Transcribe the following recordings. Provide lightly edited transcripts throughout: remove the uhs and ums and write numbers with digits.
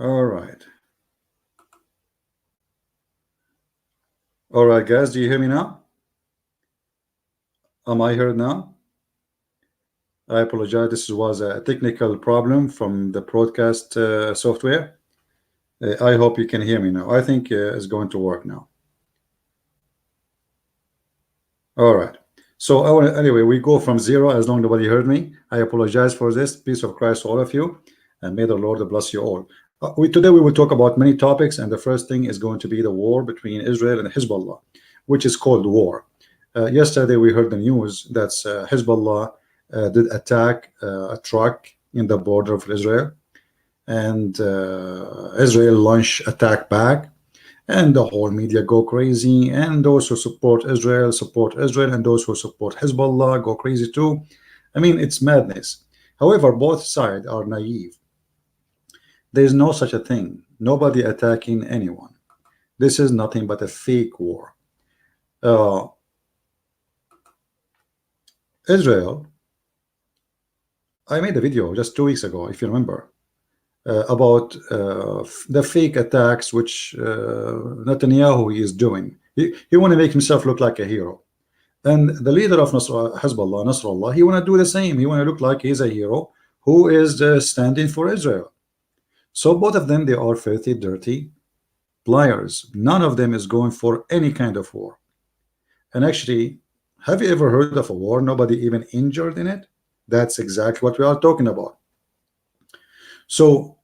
All right. All right, guys. Do you hear me now? Am I heard now? I apologize. This was a technical problem from the broadcast software. I hope you can hear me now. I think it's going to work now. All right. So anyway, we go from zero as long as nobody heard me. I apologize for this. Peace of Christ to all of you, and may the Lord bless you all. Today we will talk about many topics, and the first thing is going to be the war between Israel and Hizballah, which is called war. Yesterday we heard the news that Hizballah did attack a truck in the border of Israel, and Israel launched attack back, and the whole media go crazy, and those who support Israel, and those who support Hezbollah go crazy too. I mean, it's madness. However, both sides are naive. There is no such a thing. Nobody attacking anyone. This is nothing but a fake war. Israel, I made a video just 2 weeks ago, if you remember, about the fake attacks which Netanyahu is doing. He want to make himself look like a hero, and the leader of Hezbollah, Nasrallah, he want to do the same. He want to look like he's a hero who is standing for Israel. So both of them, they are filthy, dirty liars. None of them is going for any kind of war. And actually, have you ever heard of a war nobody even injured in it? That's exactly what we are talking about. So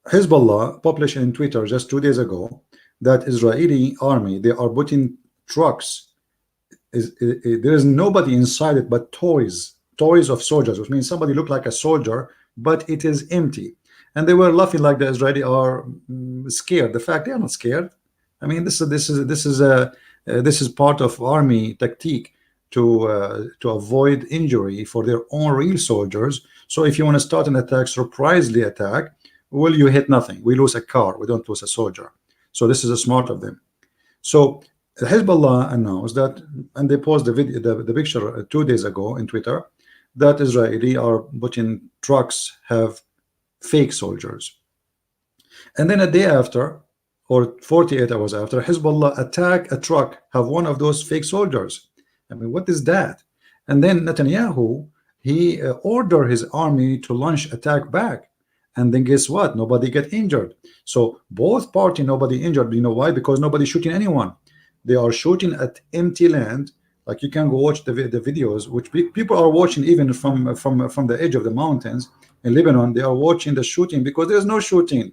Hezbollah published in Twitter just 2 days ago that Israeli army, they are putting trucks. There is nobody inside it but toys of soldiers, which means somebody looked like a soldier, but it is empty. And they were laughing like the Israeli are scared. The fact they are not scared. I mean, this is part of army tactique to avoid injury for their own real soldiers. So if you want to start an attack, surprisingly attack, well, you hit nothing. We lose a car. We don't lose a soldier. So this is a smart of them. So Hezbollah announced that, and they posted the video, the picture 2 days ago in Twitter, that Israeli are putting trucks have fake soldiers. And then a day after, or 48 hours after, Hezbollah attack a truck, have one of those fake soldiers. I mean, what is that? And then Netanyahu, he ordered his army to launch attack back. And then guess what? Nobody get injured. So both parties, nobody injured. You know why? Because nobody shooting anyone. They are shooting at empty land. Like you can go watch the videos, which people are watching even from the edge of the mountains in Lebanon. They are watching the shooting because there's no shooting.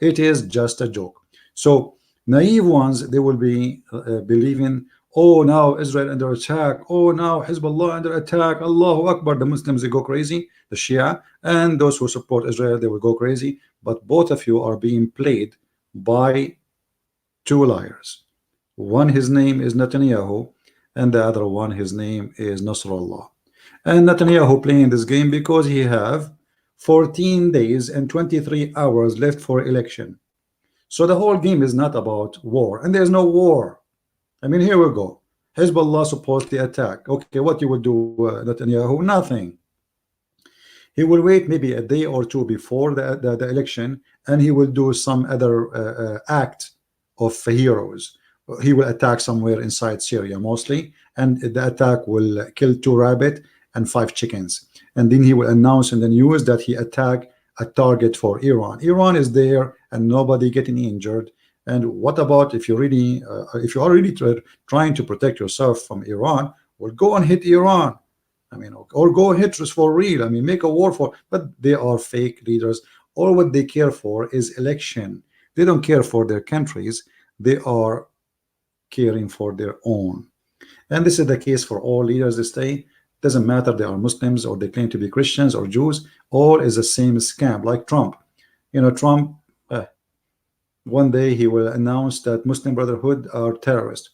It is just a joke. So naive ones, they will be believing, oh, now Israel under attack. Oh, now Hezbollah under attack. Allahu Akbar. The Muslims, they go crazy. The Shia and those who support Israel, they will go crazy. But both of you are being played by two liars. One, his name is Netanyahu, and the other one, his name is Nasrallah. And Netanyahu playing this game because he have 14 days and 23 hours left for election. So the whole game is not about war, and there's no war. I mean, here we go. Hezbollah supposedly attack. Okay, what you would do, Netanyahu? Nothing. He will wait maybe a day or two before the election, and he will do some other act of heroes. He will attack somewhere inside Syria mostly, and the attack will kill 2 rabbits and 5 chickens. And then he will announce in the news that he attacked a target for Iran. Iran is there and nobody getting injured. And what about if you really, if you are really trying to protect yourself from Iran, well, go and hit Iran. I mean, or go hit us for real. I mean, make a war for. But they are fake leaders. All what they care for is election. They don't care for their countries. They are caring for their own. And this is the case for all leaders. They say doesn't matter they are Muslims or they claim to be Christians or Jews. All is the same scam. Like Trump. You know, Trump. One day he will announce that Muslim Brotherhood are terrorists.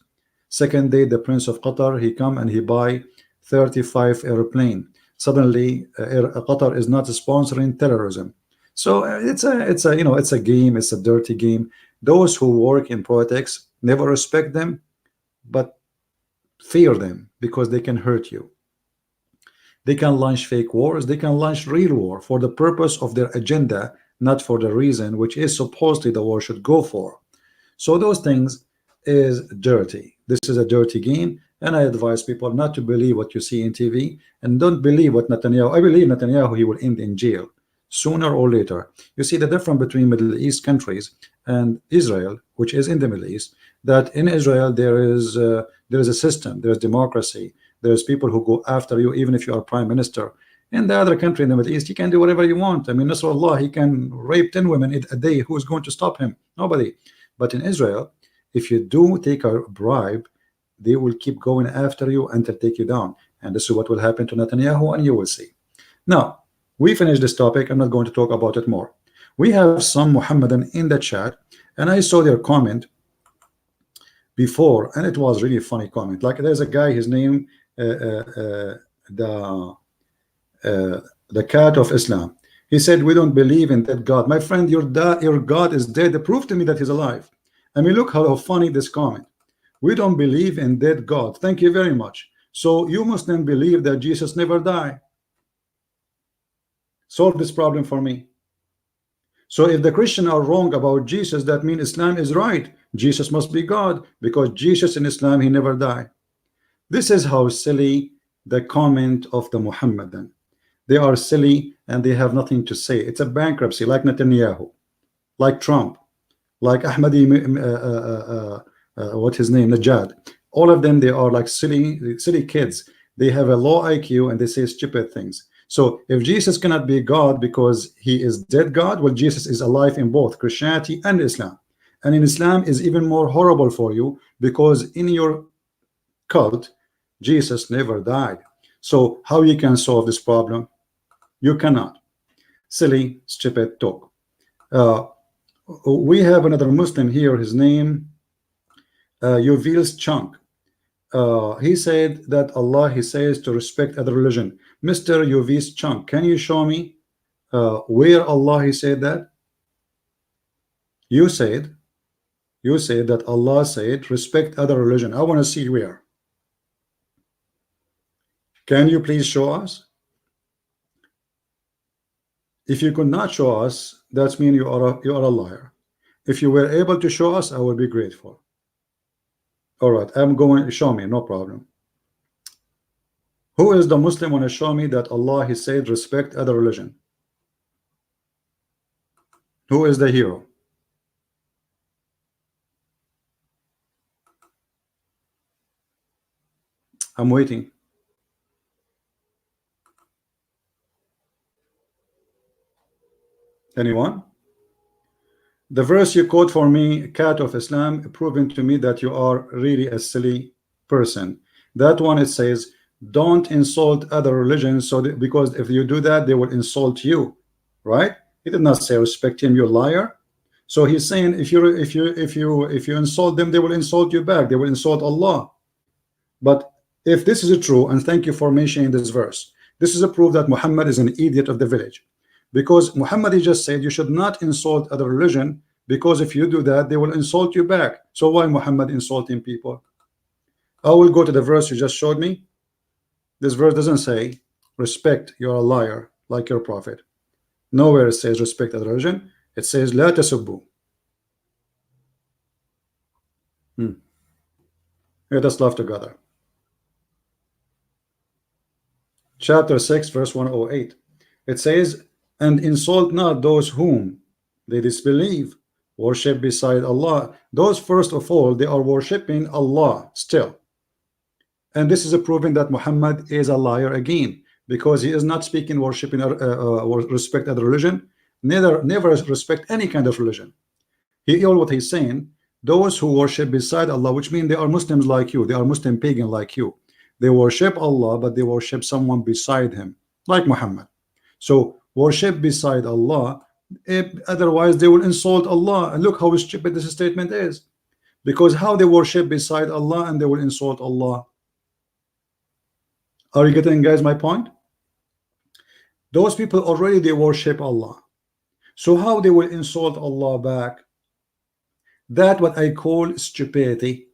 Second day, the Prince of Qatar, he come and he buy 35 airplane. Suddenly, Qatar is not sponsoring terrorism. So it's a you know, it's a game. It's a dirty game. Those who work in politics never respect them, but fear them because they can hurt you. They can launch fake wars. They can launch real war for the purpose of their agenda not for the reason which is supposedly the war should go for. So those things is dirty. This is a dirty game, and I advise people not to believe what you see in TV, and don't believe what Netanyahu. I believe Netanyahu, he will end in jail sooner or later. You see the difference between Middle East countries and Israel, which is in the Middle East, that in Israel there is a system, there's democracy, there's people who go after you even if you are prime minister. In the other country in the Middle East, you can do whatever you want. I mean, Nasrallah, he can rape 10 women a day. Who is going to stop him? Nobody. But in Israel, if you do take a bribe, they will keep going after you until take you down. And this is what will happen to Netanyahu, and you will see. Now, we finished this topic. I'm not going to talk about it more. We have some Muhammadan in the chat, and I saw their comment before, and it was really a funny comment. Like, there's a guy, his name, the cat of Islam. He said, we don't believe in that God. My friend, your God is dead. Prove to me that he's alive. I mean, look how funny this comment. We don't believe in dead God. Thank you very much. So you must then believe that Jesus never died. Solve this problem for me. So if the Christians are wrong about Jesus, that means Islam is right. Jesus must be God, because Jesus in Islam, he never died. This is how silly the comment of the Muhammadan. They are silly and they have nothing to say. It's a bankruptcy, like Netanyahu, like Trump, like Ahmadi, what his name, Najad. All of them, they are like silly kids. They have a low IQ and they say stupid things. So if Jesus cannot be God because he is dead God, well, Jesus is alive in both Christianity and Islam. And in Islam is even more horrible for you, because in your cult, Jesus never died. So how you can solve this problem? You cannot. Silly, stupid talk. We have another Muslim here. His name, Yuvil's Chunk. He said that Allah, he says to respect other religion. Mr. Yuvil's Chunk, can you show me where Allah, he said that? You said that Allah said respect other religion. I want to see where. Can you please show us? If you could not show us, that means you are a liar. If you were able to show us, I would be grateful. All right, I'm going to show me, no problem. Who is the Muslim want to show me that Allah, he said respect other religion? Who is the hero? I'm waiting. Anyone? The verse you quote for me, cat of Islam, proving to me that you are really a silly person. That one, it says, don't insult other religions, so that, because if you do that, they will insult you, right? He did not say respect him, you liar. So he's saying if you insult them, they will insult you back. They will insult Allah. But if this is true, and thank you for mentioning this verse, this is a proof that Muhammad is an idiot of the village. Because Muhammad, he just said you should not insult other religion, because if you do that, they will insult you back. So why Muhammad insulting people? I will go to the verse you just showed me. This verse doesn't say respect, you're a liar, like your prophet. Nowhere it says respect other religion. It says la tasubbu. Let us love together. Chapter 6, verse 108. It says, and insult not those whom they disbelieve, worship beside Allah. Those, first of all, they are worshiping Allah still. And this is a proving that Muhammad is a liar again, because he is not speaking worshiping respect other religion, never respect any kind of religion. All what he's saying, those who worship beside Allah, which means they are Muslims like you, they are Muslim pagan like you. They worship Allah, but they worship someone beside him, like Muhammad. So worship beside Allah, otherwise they will insult Allah. And look how stupid this statement is, because how they worship beside Allah and they will insult Allah. Are you getting, guys, my point? Those people already, they worship Allah. So how they will insult Allah back? That what I call stupidity.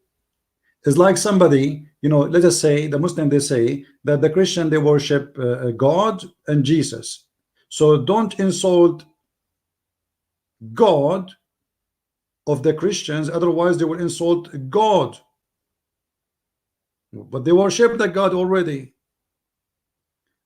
It's like somebody, you know, let us say the Muslim, they say that the Christian, they worship God and Jesus. So don't insult God of the Christians, otherwise they will insult God. But they worship the God already.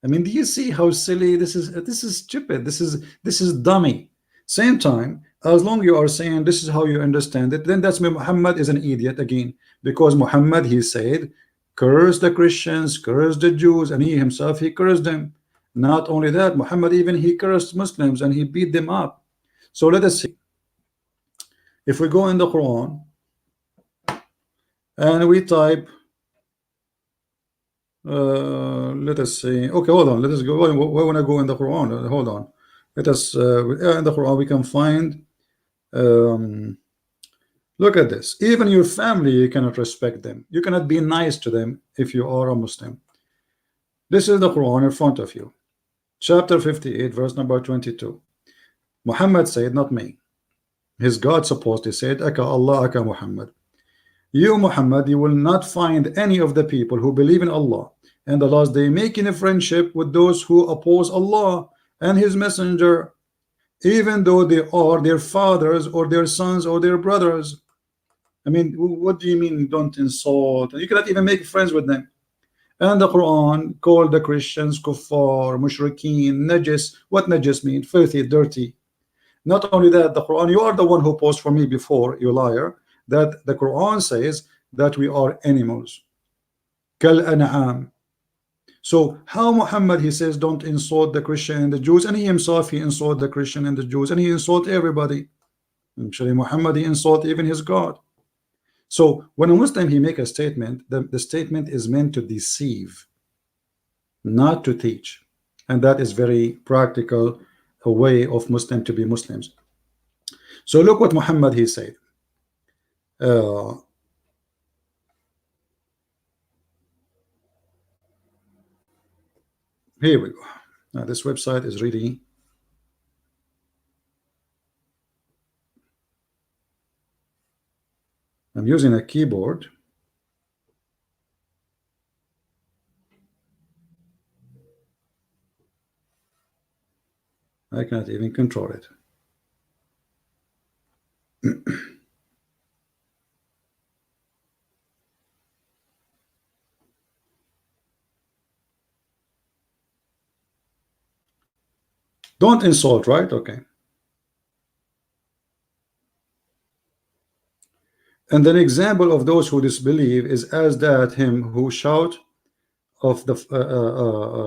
I mean, do you see how silly this is? This is stupid. This is dummy. Same time, as long you are saying this is how you understand it, then that's Muhammad is an idiot again, because Muhammad, he said, curse the Christians, curse the Jews, and he himself, he cursed them. Not only that, Muhammad even he cursed Muslims and he beat them up. So let us see. If we go in the Quran and we type, let us see. Okay, hold on. Let us go. We want to go in the Quran. Hold on. Let us. In the Quran, we can find. Um, Look at this. Even your family, you cannot respect them. You cannot be nice to them if you are a Muslim. This is the Quran in front of you. Chapter 58, verse number 22. Muhammad said, not me. His God supposedly said, Aka Allah, Aka Muhammad. You, Muhammad, you will not find any of the people who believe in Allah and the last day making a friendship with those who oppose Allah and His Messenger, even though they are their fathers or their sons or their brothers. I mean, what do you mean don't insult? You cannot even make friends with them. And the Quran called the Christians kuffar, mushrikeen, najis. What najis mean? Filthy, dirty. Not only that, the Quran, you are the one who posed for me before, you liar, that the Quran says that we are animals. Kal an'am. So how Muhammad, he says don't insult the Christian and the Jews, and he himself, he insult the Christian and the Jews, and he insult everybody. Actually, Muhammad, he insult even his God. So when a Muslim, he make a statement, the statement is meant to deceive, not to teach. And that is very practical, a way of Muslim to be Muslims. So look what Muhammad, he said. Here we go. Now this website is really, I'm using a keyboard. I cannot even control it. Don't insult, right? Okay. And an example of those who disbelieve is as that him who shout of the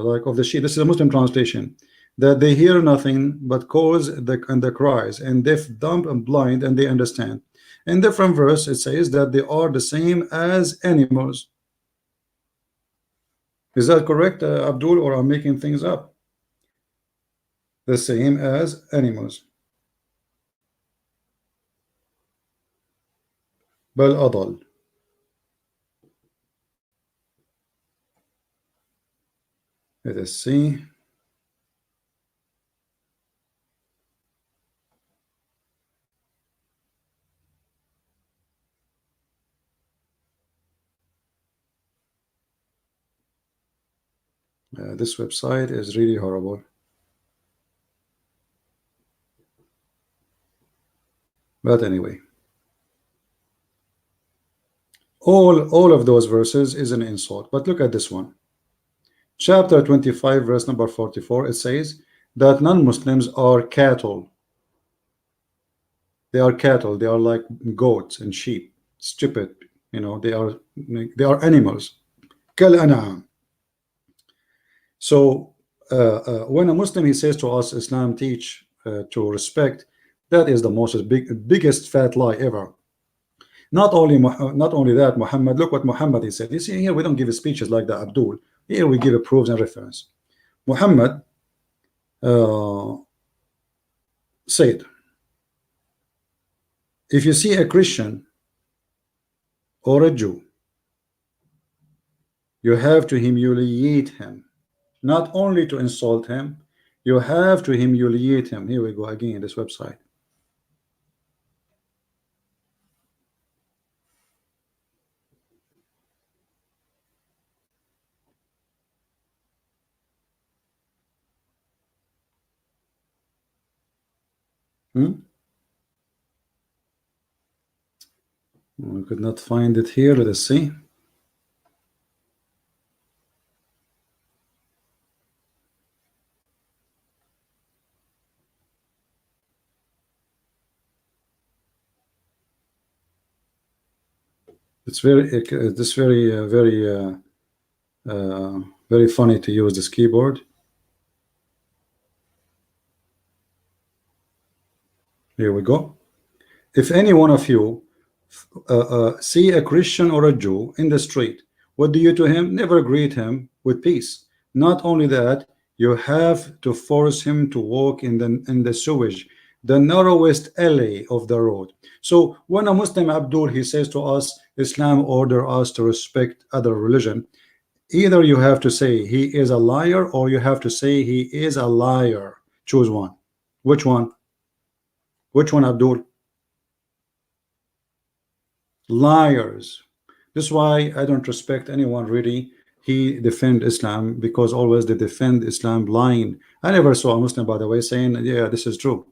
like of the sheep. This is a Muslim translation, that they hear nothing but calls the cries, and deaf, dumb, and blind, and they understand. In different verse, it says that they are the same as animals. Is that correct, Abdul, or I'm making things up? The same as animals. بل أضل. Let us see. This website is really horrible. But anyway, all of those verses is an insult. But look at this one. Chapter 25, verse number 44, it says that non-Muslims are cattle. They are cattle. They are like goats and sheep. Stupid. You know, they are animals. Kal an'am. So when a Muslim, he says to us, Islam teach to respect, that is the biggest fat lie ever. Not only that, Muhammad, look what Muhammad, he said. You see, here we don't give speeches like that, Abdul. Here we give proofs and reference. Muhammad said, if you see a Christian or a Jew, you have to humiliate him. Not only to insult him, you have to humiliate him. Here we go again, this website. We could not find it here. Let us see. It's very funny to use this keyboard. Here we go. If any one of you see a Christian or a Jew in the street, what do you to him? Never greet him with peace. Not only that, you have to force him to walk in the sewage, the narrowest alley of the road. So when a Muslim Abdul, he says to us, Islam order us to respect other religion, either you have to say he is a liar, or you have to say he is a liar. Choose one. Which one? Which one, Abdul? Liars. This is why I don't respect anyone really. He defend Islam, because always they defend Islam lying. I never saw a Muslim, by the way, saying, yeah, this is true.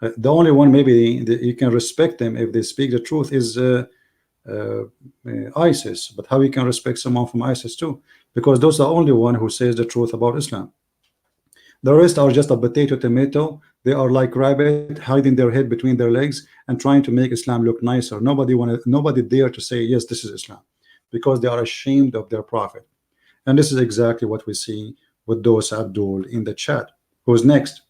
The only one maybe that you can respect them if they speak the truth is ISIS. But how you can respect someone from ISIS too? Because those are the only one who says the truth about Islam. The rest are just a potato tomato. They are like rabbit hiding their head between their legs and trying to make Islam look nicer. Nobody dare to say yes, this is Islam, because they are ashamed of their prophet. And this is exactly what we see with those Abdul in the chat. Who's next?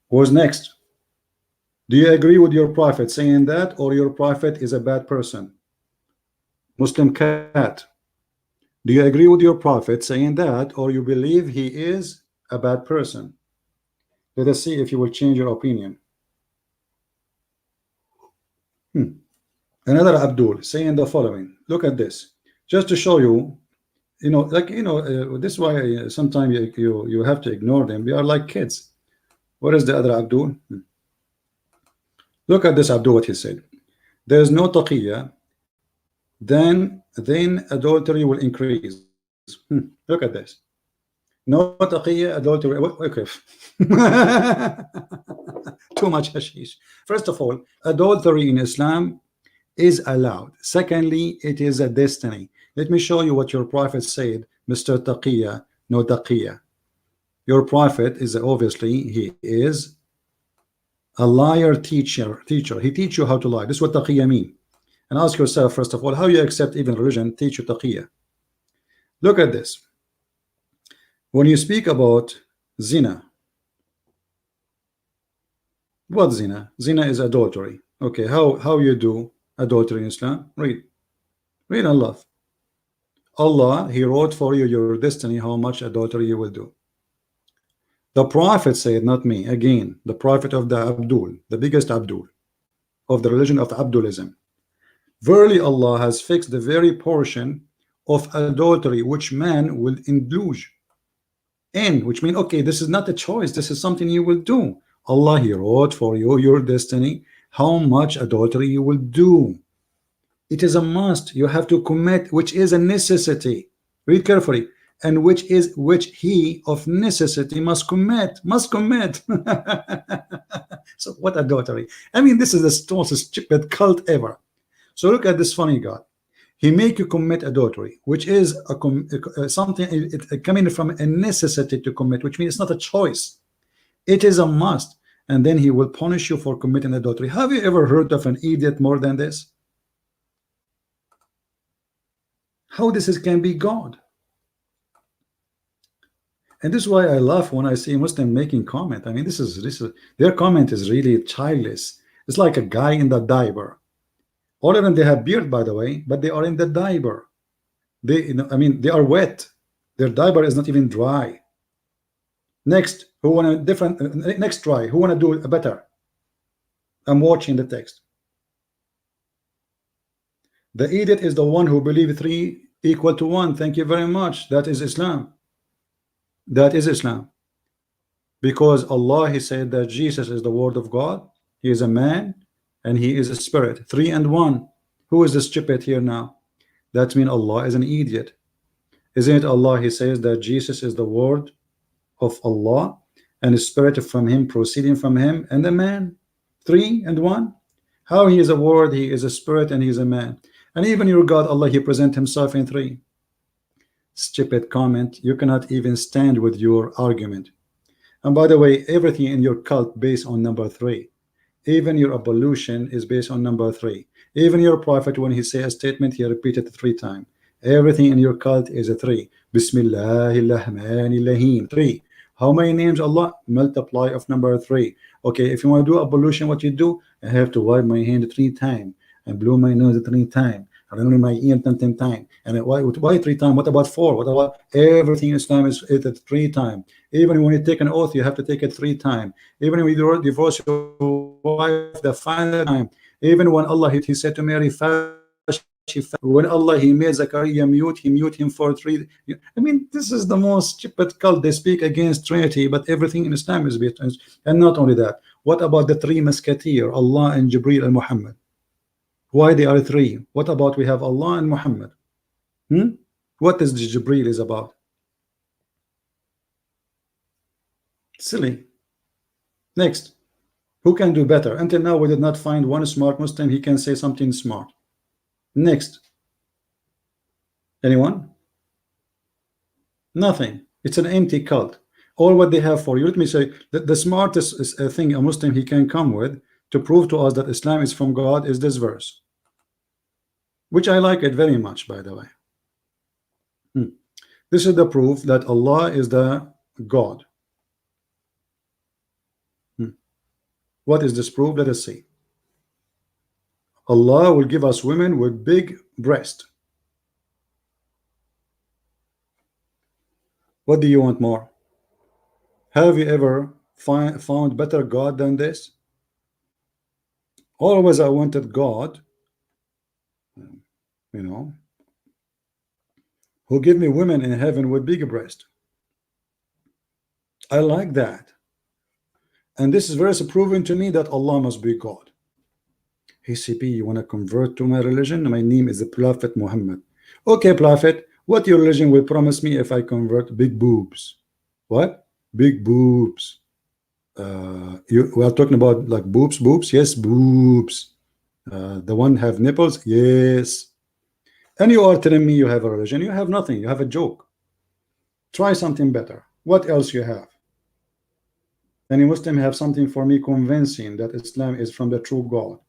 Who's next? Do you agree with your prophet saying that, or your prophet is a bad person? Muslim cat. Do you agree with your prophet saying that, or you believe he is a bad person? Let us see if you will change your opinion. Another Abdul saying the following. Look at this, just to show you, this is why sometimes you have to ignore them. We are like kids. What is the other Abdul? Look at this Abdul, what he said. There is no taqiyya, then adultery will increase. Look at this. No taqiyya, adultery. Okay. Too much hashish. First of all, adultery in Islam is allowed. Secondly, it is a destiny. Let me show you what your prophet said, Mr. Taqiyya, no taqiyya. Your prophet is obviously, he is a liar teacher. He teach you how to lie. This is what taqiyya mean. And ask yourself, first of all, how you accept even religion teach you taqiyya. Look at this. When you speak about zina, what zina? Zina is adultery. Okay, how you do adultery in Islam? Read Allah. Allah, he wrote for you your destiny, how much adultery you will do. The prophet said, not me, again, the prophet of the Abdul, the biggest Abdul of the religion of Abdulism. Verily Allah has fixed the very portion of adultery which man will indulge in, which means, okay, this is not a choice, this is something you will do. Allah, he wrote for you your destiny, how much adultery you will do. It is a must, you have to commit, which is a necessity. Read carefully. And which he of necessity must commit. So what adultery? I mean, this is the most stupid cult ever. So look at this funny God. He make you commit adultery, which is something coming from a necessity to commit, which means it's not a choice. It is a must. And then he will punish you for committing adultery. Have you ever heard of an idiot more than this? How this can be God? And this is why I laugh when I see Muslim making comment. I mean, this is their comment is really childish. It's like a guy in the diaper. All of them, they have beard, by the way, but they are in the diaper. They are wet. Their diaper is not even dry. Next, who want a different? Next try. Who want to do it better? I'm watching the text. The idiot is the one who believes 3 equal to 1. Thank you very much. That is Islam. That is Islam. Because Allah, he said that Jesus is the word of God. He is a man and he is a spirit. 3 and 1. Who is the stupid here now? That means Allah is an idiot. Isn't it Allah? He says that Jesus is the word of Allah and the spirit from him proceeding from him, and the man. 3 and 1. How he is a word, he is a spirit, and he is a man. And even your God, Allah, he present himself in three. Stupid comment. You cannot even stand with your argument. And by the way, everything in your cult based on number three. Even your evolution is based on number three. Even your prophet, when he say a statement, he repeated it 3 times. Everything in your cult is a three. Bismillahirrahmanirrahim. Three. How many names Allah? Multiply of number three. Okay, if you want to do evolution, what you do? I have to wipe my hand 3 times and blow my nose 3 times. I don't know my ear 10 times. And why 3 times? What about 4? What about everything in Islam is at 3 times? Even when you take an oath, you have to take it 3 times. Even when you divorce your wife the final time. Even when Allah he said to Mary, when Allah he made Zachariah mute, he mute him for 3. I mean, this is the most stupid cult. They speak against Trinity, but everything in Islam is based. And not only that, what about the 3 musketeers, Allah and Jibril and Muhammad? Why they are 3? What about we have Allah and Muhammad? What is the Jibril is about? Silly. Next. Who can do better? Until now we did not find one smart Muslim he can say something smart. Next. Anyone? Nothing. It's an empty cult. All what they have for you, let me say that the smartest thing a Muslim he can come with to prove to us that Islam is from God is this verse, which I like it very much, by the way. This is the proof that Allah is the God. What is this proof? Let us see. Allah will give us women with big breast. What do you want more? Have you ever found better God than this? Always I wanted God, you know, who give me women in heaven with big breast. I like that. And this is very proven to me that Allah must be God. Hey CP, you want to convert to my religion? My name is the Prophet Muhammad. Okay, Prophet, what your religion will promise me if I convert? Big boobs. What? Big boobs. We are talking about like boobs? Yes, boobs. The one have nipples? Yes. And you are telling me you have a religion? You have nothing. You have a joke. Try something better. What else you have? Any Muslim have something for me convincing that Islam is from the true God?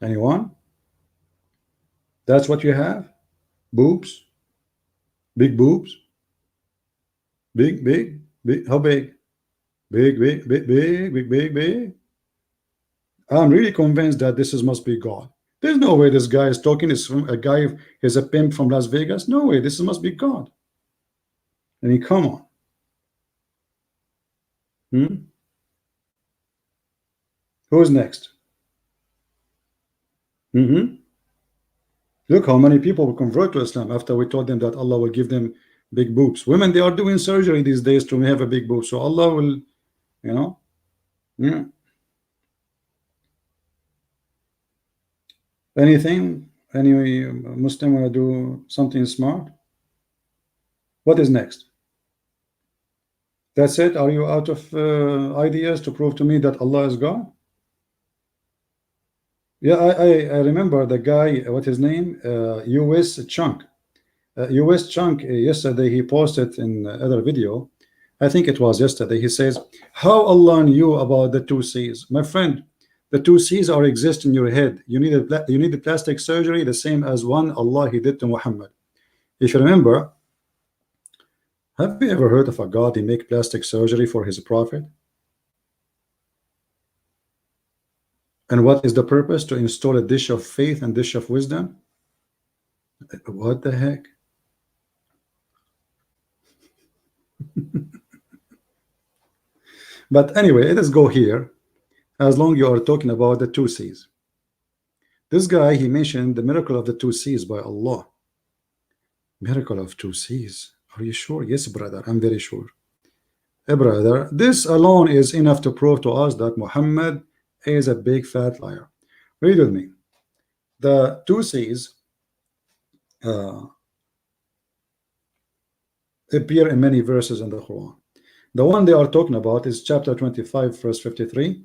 Anyone? That's what you have? Boobs? Big boobs? Big? How big? Big. I'm really convinced that this must be God. There's no way this guy is talking. Is from a guy is a pimp from Las Vegas. No way. This must be God. I mean, come on. Who's next? Look how many people will convert to Islam after we told them that Allah will give them big boobs. Women, they are doing surgery these days to have a big boob. So Allah will, you know. Anything? Any Muslim want to do something smart? What is next? That's it? Are you out of ideas to prove to me that Allah is God? Yeah, I remember the guy, what his name? US Chunk. US Chunk, yesterday he posted in other video, I think it was yesterday, he says, how Allah knew about the 2 C's? My friend, the 2 C's are exist in your head. You need the plastic surgery, the same as one Allah he did to Muhammad. If you remember, have you ever heard of a God he make plastic surgery for his prophet? And what is the purpose? To install a dish of faith and dish of wisdom? What the heck? But anyway, let us go here, as long you are talking about the 2 C's. This guy, he mentioned the miracle of the 2 C's by Allah. Miracle of 2 C's. Are you sure? Yes, brother, I'm very sure. Hey, brother, this alone is enough to prove to us that Muhammad is a big fat liar. Read with me. The 2 C's appear in many verses in the Quran. The one they are talking about is chapter 25, verse 53.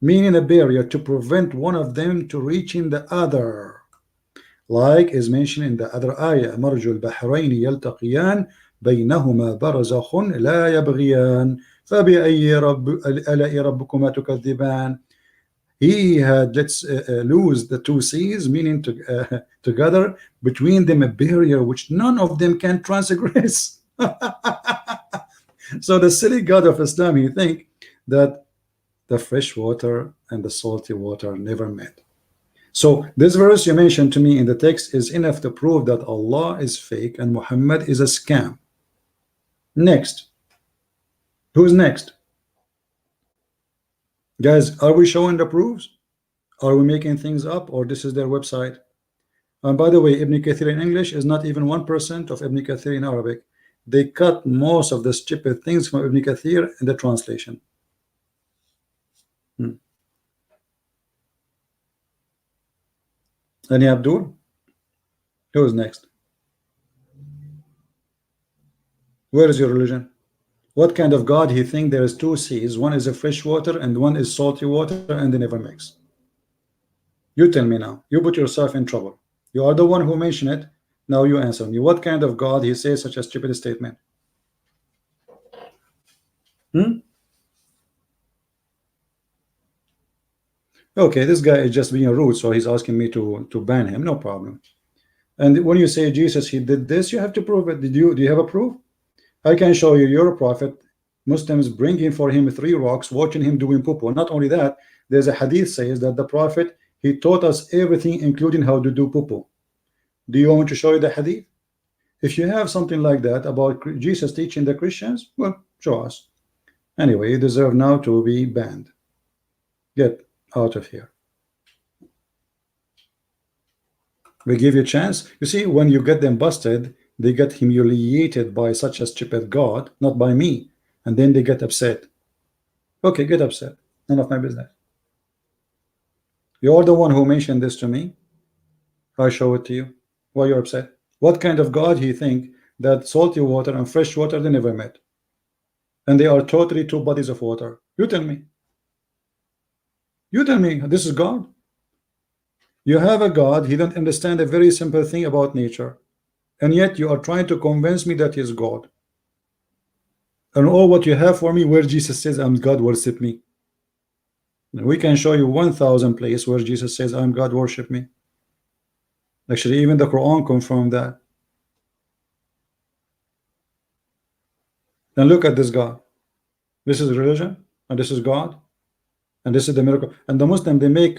meaning a barrier to prevent one of them to reaching the other, like is mentioned in the other ayah, مرج البحرين يلتقيان بينهما برزخ لا يبغيان فبأي آلاء ربكما تكذبان. He had lose the two seas, meaning together between them a barrier which none of them can transgress. So the silly God of Islam, he think that the fresh water and the salty water never met. So this verse you mentioned to me in the text is enough to prove that Allah is fake and Muhammad is a scam. Next, who's next? Guys, are we showing the proofs? Are we making things up, or this is their website? And by the way, Ibn Kathir in English is not even 1% of Ibn Kathir in Arabic. They cut most of the stupid things from Ibn Kathir in the translation. Any Abdul? Who is next? Where is your religion? What kind of God he think there is two seas? One is a fresh water and one is salty water, and they never mix. You tell me now. You put yourself in trouble. You are the one who mentioned it. Now you answer me. What kind of God he says such a stupid statement? Okay, this guy is just being rude, so he's asking me to ban him. No problem. And when you say Jesus, he did this, you have to prove it. Do you have a proof? I can show you your prophet. Muslims bringing for him 3 rocks, watching him doing poo-poo. Not only that, there's a hadith says that the prophet, he taught us everything, including how to do poo-poo. Do you want to show you the hadith? If you have something like that about Jesus teaching the Christians, well, show us. Anyway, you deserve now to be banned. Get out of here. We give you a chance. You see, when you get them busted, they get humiliated by such a stupid God, not by me, and then they get upset. Okay, get upset. None of my business. You're the one who mentioned this to me. I show it to you. Why you're upset? What kind of God he think that salty water and fresh water they never met, and they are totally 2 bodies of water? You tell me. You tell me. This is God. You have a God. He don't understand a very simple thing about nature, and yet you are trying to convince me that he is God. And all what you have for me where Jesus says I'm God, worship me. We can show you 1,000 places where Jesus says I'm God, worship me. Actually, even the Quran confirmed that. And look at this God. This is religion, and this is God, and this is the miracle. And the Muslim, they make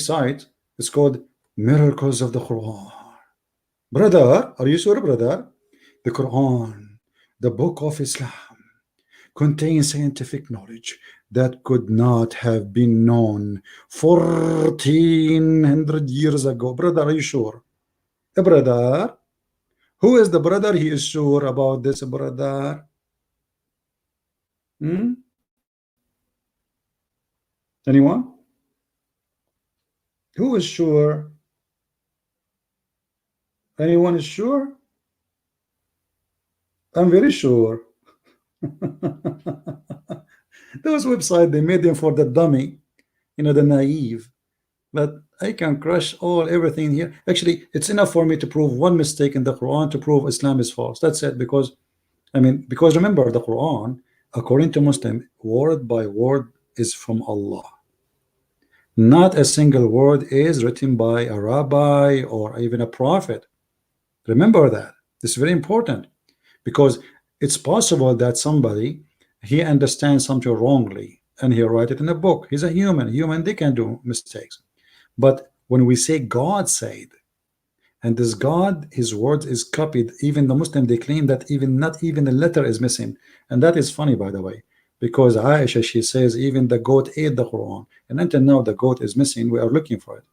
site. It's called Miracles of the Quran. Brother, are you sure, brother? The Quran, the book of Islam, contains scientific knowledge that could not have been known 1400 years ago. Brother, are you sure? The brother, who is the brother? He is sure about this, brother. Anyone? Who is sure? Anyone is sure? I'm very sure. Those websites, they made them for the dummy, the naive. But I can crush everything here. Actually, it's enough for me to prove one mistake in the Quran to prove Islam is false. That's it. Because remember, the Quran, according to Muslim, word by word is from Allah. Not a single word is written by a rabbi or even a prophet. Remember that. This is very important, because it's possible that somebody, he understands something wrongly and he write it in a book. He's a human, they can do mistakes. But when we say God said, and this God, his words is copied, even the Muslim, they claim that not even a letter is missing. And that is funny, by the way, because Aisha, she says even the goat ate the Quran, and until now the goat is missing. We are looking for it.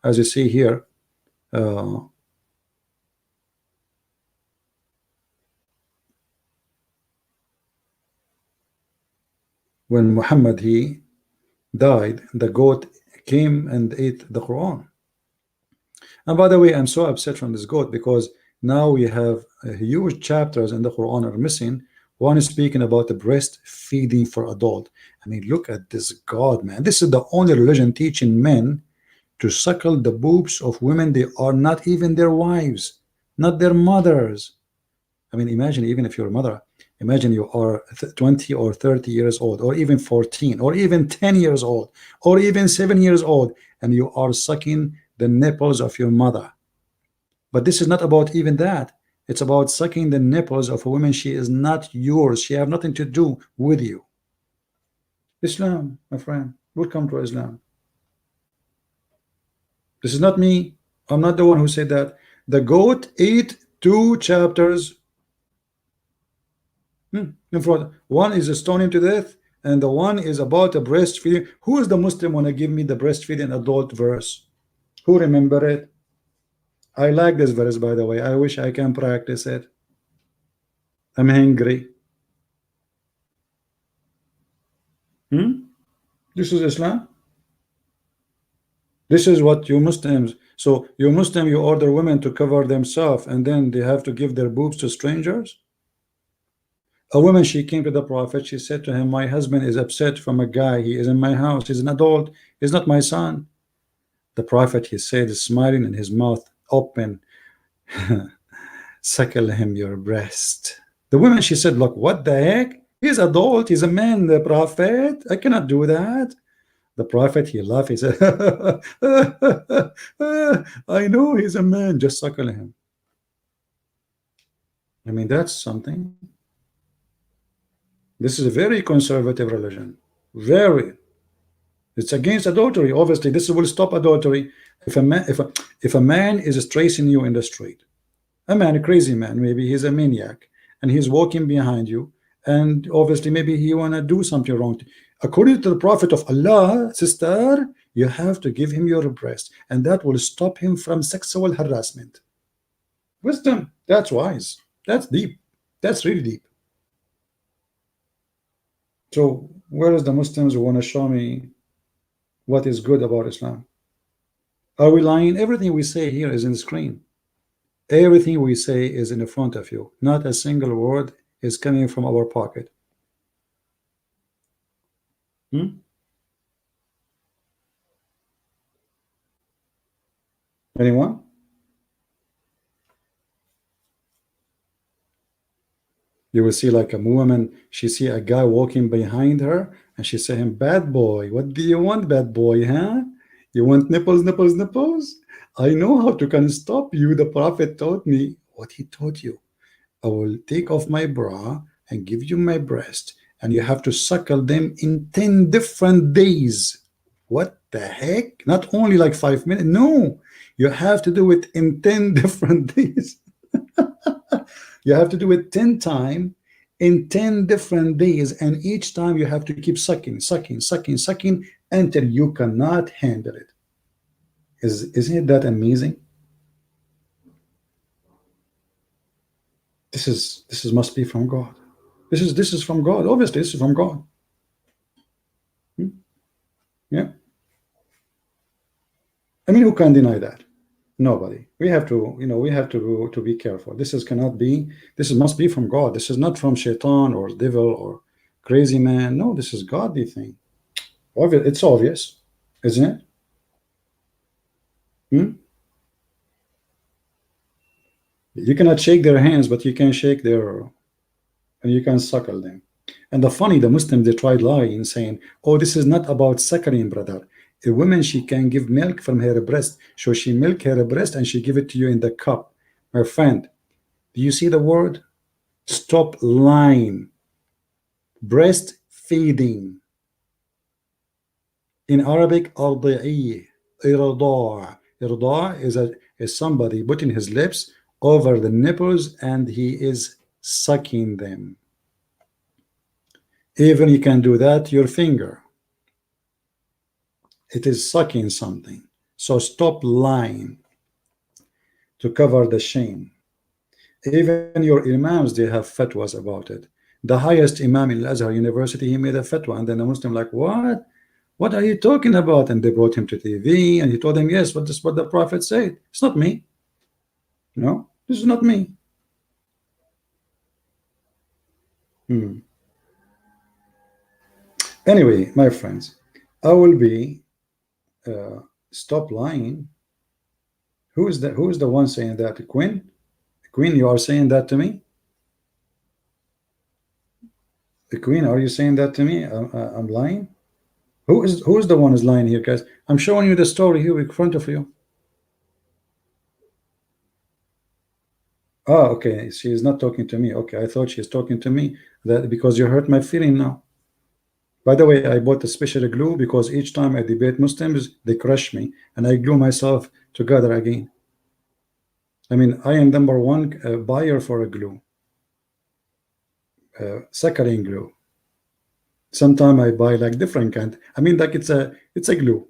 As you see here, when Muhammad, he died, the goat came and ate the Quran. And by the way, I'm so upset from this goat, because now we have huge chapters in the Quran are missing, one is speaking about the breastfeeding for adult. I mean, look at this God, man. This is the only religion teaching men to suckle the boobs of women they are not even their wives, not their mothers. I mean, imagine, even if you're a mother, imagine you are 20 or 30 years old, or even 14, or even 10 years old, or even 7 years old, and you are sucking the nipples of your mother. But this is not about even that. It's about sucking the nipples of a woman. She is not yours. She have nothing to do with you. Islam, my friend. Welcome to Islam. This is not me. I'm not the one who said that. The goat ate 2 chapters in front. One is stoning to death, and the one is about a breastfeeding. Who is the Muslim want to give me the breastfeeding adult verse? Who remember it? I like this verse, by the way. I wish I can practice it. I'm hungry. This is Islam. This is what you Muslims. So you Muslim, you order women to cover themselves, and then they have to give their boobs to strangers. A woman, she came to the Prophet. She said to him, my husband is upset from a guy. He is in my house. He's an adult. He's not my son. The Prophet, he said, smiling and his mouth open, suckle him your breast. The woman, she said, look, what the heck? He's adult. He's a man, the Prophet. I cannot do that. The Prophet, he laughed. He said, I know he's a man. Just suckle him. I mean, that's something. This is a very conservative religion. Very. It's against adultery. Obviously, this will stop adultery. If a man is tracing you in the street, a man, a crazy man, maybe he's a maniac, and he's walking behind you, and obviously maybe he wanna do something wrong. According to the Prophet of Allah, sister, you have to give him your breast, and that will stop him from sexual harassment. Wisdom. That's wise. That's deep. That's really deep. So where is the Muslims who want to show me what is good about Islam? Are we lying? Everything we say here is in the screen. Everything we say is in front of you. Not a single word is coming from our pocket. Anyone? You will see like a woman, she see a guy walking behind her, and she say him, bad boy, what do you want, bad boy, huh? You want nipples, nipples, nipples? I know how to can stop you. The Prophet taught me. What he taught you? I will take off my bra and give you my breast, and you have to suckle them in 10 different days. What the heck? Not only like 5 minutes. No, you have to do it in 10 different days. You have to do it 10 times in 10 different days, and each time you have to keep sucking, sucking, sucking, sucking until you cannot handle it. Isn't it that amazing? This is must be from God. This is from God. Obviously, this is from God. Yeah. I mean, who can deny that? Nobody. We have to, we have to be careful. This cannot be. This must be from God. This is not from Shaitan or devil or crazy man. No, this is godly thing. It's obvious, isn't it? You cannot shake their hands, but you can shake their, and you can suckle them. And the Muslims, they tried lying, saying, oh, this is not about suckling, brother. A woman, she can give milk from her breast. So she milk her breast and she give it to you in the cup. My friend, do you see the word? Stop lying. Breastfeeding. In Arabic, ardi'i, irda'. Irda' is somebody putting his lips over the nipples and he is sucking them. Even you can do that your finger. It is sucking something. So stop lying to cover the shame. Even your imams, they have fatwas about it. The highest imam in Al-Azhar University, he made a fatwa, and then the Muslim like, what are you talking about? And they brought him to TV, and he told them, yes, this is what the Prophet said. It's not me. No, this is not me. Hmm. Anyway, my friends, I will be stop lying. Who is the one saying that? Queen? Queen, you are saying that to me? The Queen, are you saying that to me? I'm lying? Who is the one who's lying here, guys? I'm showing you the story here in front of you. Oh, okay. She is not talking to me. Okay, I thought she's talking to me. That because you hurt my feeling now. By the way, I bought a special glue because each time I debate Muslims, they crush me, and I glue myself together again. I mean, I am number one buyer for a glue, saccharine glue. Sometimes I buy like different kind. I mean, like it's a glue.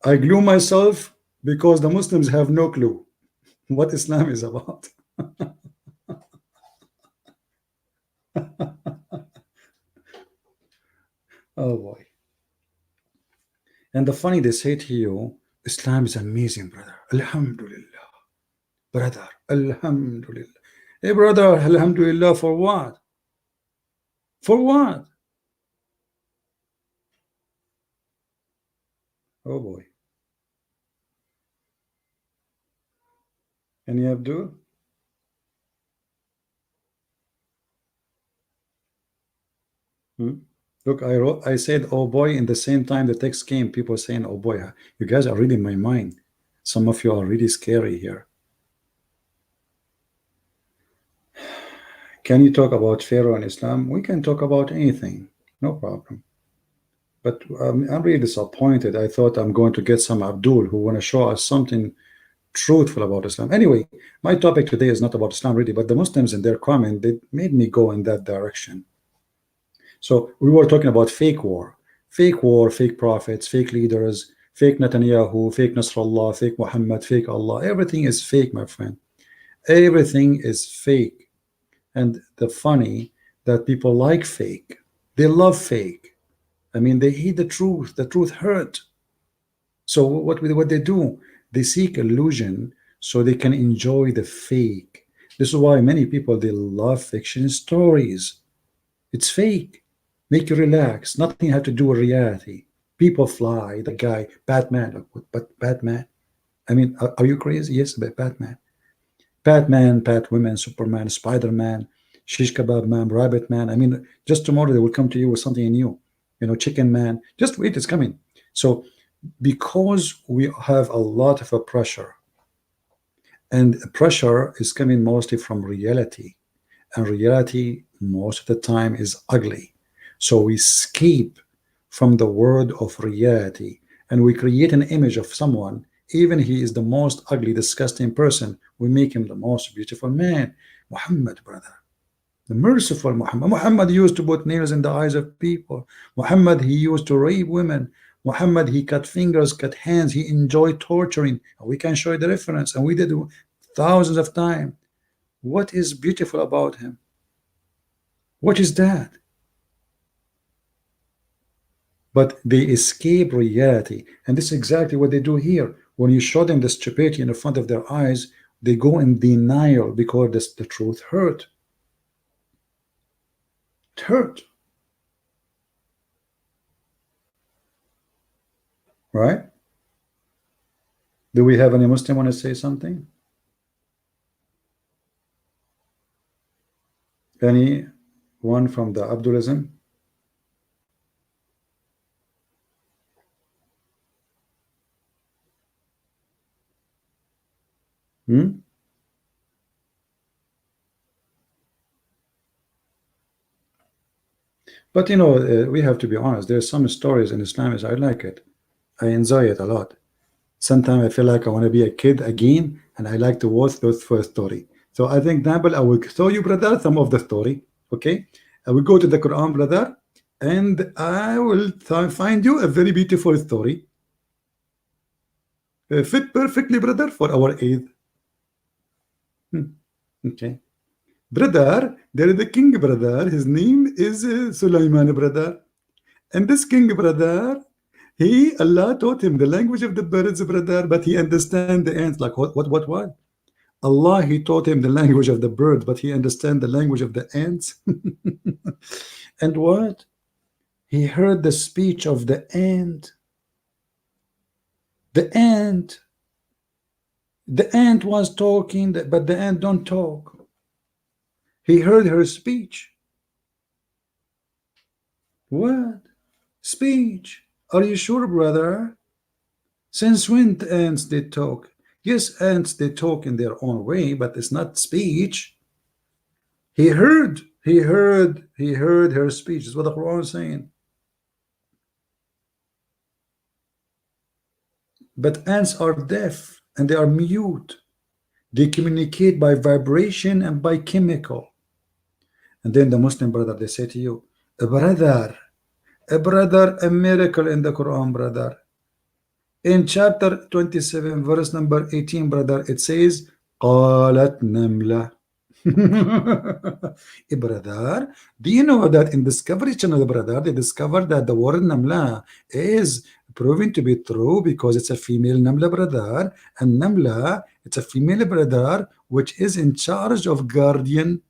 I glue myself because the Muslims have no clue what Islam is about. Oh boy. And the funny, they say to you, Islam is amazing, brother. Alhamdulillah. Brother, Alhamdulillah. Hey, brother, Alhamdulillah for what? For what? Oh boy. Any Abdul? Hmm? Look, I said, oh boy, in the same time the text came, people saying, oh boy, you guys are reading my mind. Some of you are really scary here. Can you talk about Pharaoh and Islam? We can talk about anything, no problem. But I'm really disappointed. I thought I'm going to get some Abdul who want to show us something truthful about Islam. Anyway, my topic today is not about Islam really, but the Muslims in their comment, they made me go in that direction. So we were talking about fake war, fake prophets, fake leaders, fake Netanyahu, fake Nasrallah, fake Muhammad, fake Allah. Everything is fake, my friend. Everything is fake. And the funny that people like fake. They love fake. I mean, they hate the truth. The truth hurt. So what they do? They seek illusion so they can enjoy the fake. This is why many people, they love fiction stories. It's fake. Make you relax. Nothing have to do with reality. People fly. The guy, Batman. But Batman. I mean, are you crazy? Yes, but Batman. Batman, Batwoman, Superman, Spider-Man, Shish Kebab Man, Rabbit Man. I mean, just tomorrow they will come to you with something new. You know, Chicken Man. Just wait, it's coming. So because we have a lot of a pressure, and pressure is coming mostly from reality, and reality most of the time is ugly. So we escape from the world of reality and we create an image of someone, even he is the most ugly, disgusting person, we make him the most beautiful man. Muhammad, brother, the merciful Muhammad. Muhammad used to put nails in the eyes of people. Muhammad, he used to rape women. Muhammad, he cut fingers, cut hands, he enjoyed torturing. We can show you the reference, and we did thousands of times. What is beautiful about him? What is that? But they escape reality, and this is exactly what they do here. When you show them the stupidity in the front of their eyes, they go in denial because the truth hurt. It hurt, right? Do we have any Muslim want to say something? Any one from the Abdulism? Hmm? But you know, we have to be honest. There's some stories in Islam I like it. I enjoy it a lot. Sometimes I feel like I want to be a kid again, and I like to watch those first story. So I think, Nabal, I will show you, brother, some of the story. Okay, I will go to the Quran, brother, and I will find you a very beautiful story, fit perfectly, brother, for our Eid. Okay, brother, there is a king, brother. His name is Sulaiman, brother, and this king, brother, Allah taught him the language of the birds, brother, but he understand the ants. Like what? Allah, he taught him the language of the bird, but he understand the language of the ants. And what? He heard the speech of the ant. The ant. The ant was talking, but the ant don't talk. He heard her speech. What? Speech? Are you sure, brother? Since when the ants they talk? Yes, ants they talk in their own way, but it's not speech. He heard her speech. Is what the Quran is saying. But ants are deaf and they are mute. They communicate by vibration and by chemical. And then the Muslim brother, they say to you, a brother, a miracle in the Quran, brother. In chapter 27, verse number 18, brother, it says, قالت نملة. Brother, do you know that in Discovery Channel, brother, they discovered that the word Namla is proven to be true because it's a female Namla, brother, and Namla, it's a female brother which is in charge of guardian.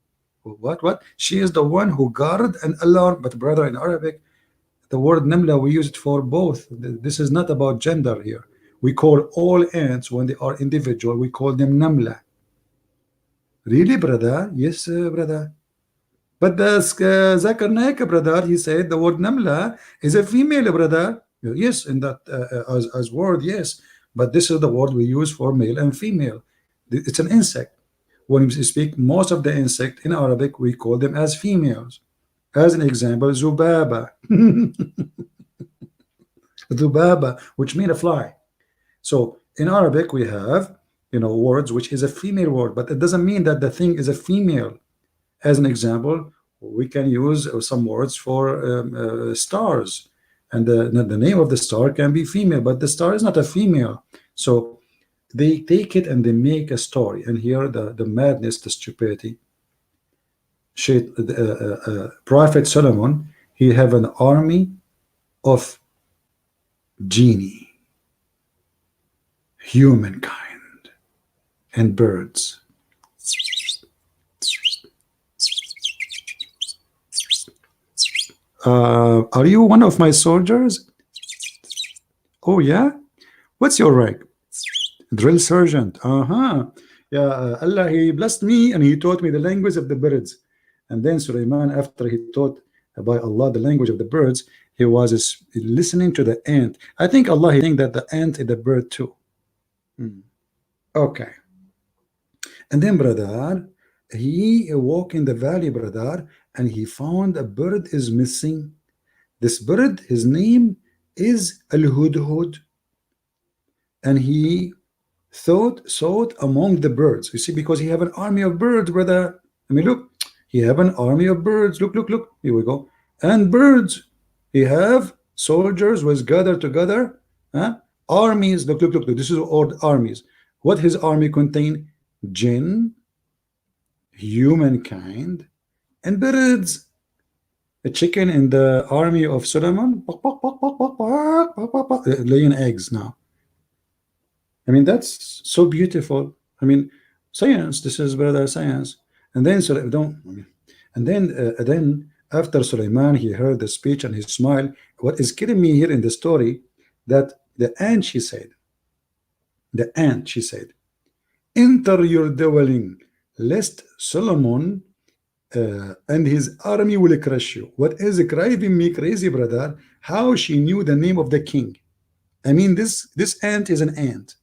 What? She is the one who guard and alarm. But brother, in Arabic, the word Namla, we use it for both. This is not about gender here. We call all ants, when they are individual, we call them Namla. Really, brother? Yes, brother. But the Zakir Naik, brother, he said the word Namla is a female, brother. Yes, in that as word, yes. But this is the word we use for male and female. It's an insect. When we speak most of the insect in Arabic, we call them as females. As an example, Zubaba. Zubaba, which means a fly. So in Arabic, we have words which is a female word, but it doesn't mean that the thing is a female. As an example, we can use some words for stars, and the name of the star can be female, but the star is not a female. So they take it and they make a story, and here the madness, the stupidity. Prophet Solomon, he have an army of genie, humankind, and birds. Are you one of my soldiers? Oh yeah? What's your rank? Drill sergeant. Yeah, Allah, he blessed me and he taught me the language of the birds. And then Sulaiman, after he taught by Allah the language of the birds, he was listening to the ant. I think Allah, he think that the ant is a bird too. Okay. And then, brother, he walked in the valley, brother, and he found a bird is missing. This bird, his name is Al-Hudhud, and he sought among the birds. You see, because he have an army of birds, brother. I mean, look, he have an army of birds. Look, here we go. And birds, he have soldiers was gathered together, armies. Look, this is all armies. What his army contain? Jinn, humankind, and birds. A chicken in the army of Solomon laying eggs now. I mean, that's so beautiful. I mean, science. This is brother science. And then then after Sulaiman, he heard the speech and he smiled. What is killing me here in the story, that the ant, she said, enter your dwelling, lest Solomon and his army will crush you. What is driving me crazy, brother? How she knew the name of the king? I mean, this ant is an ant.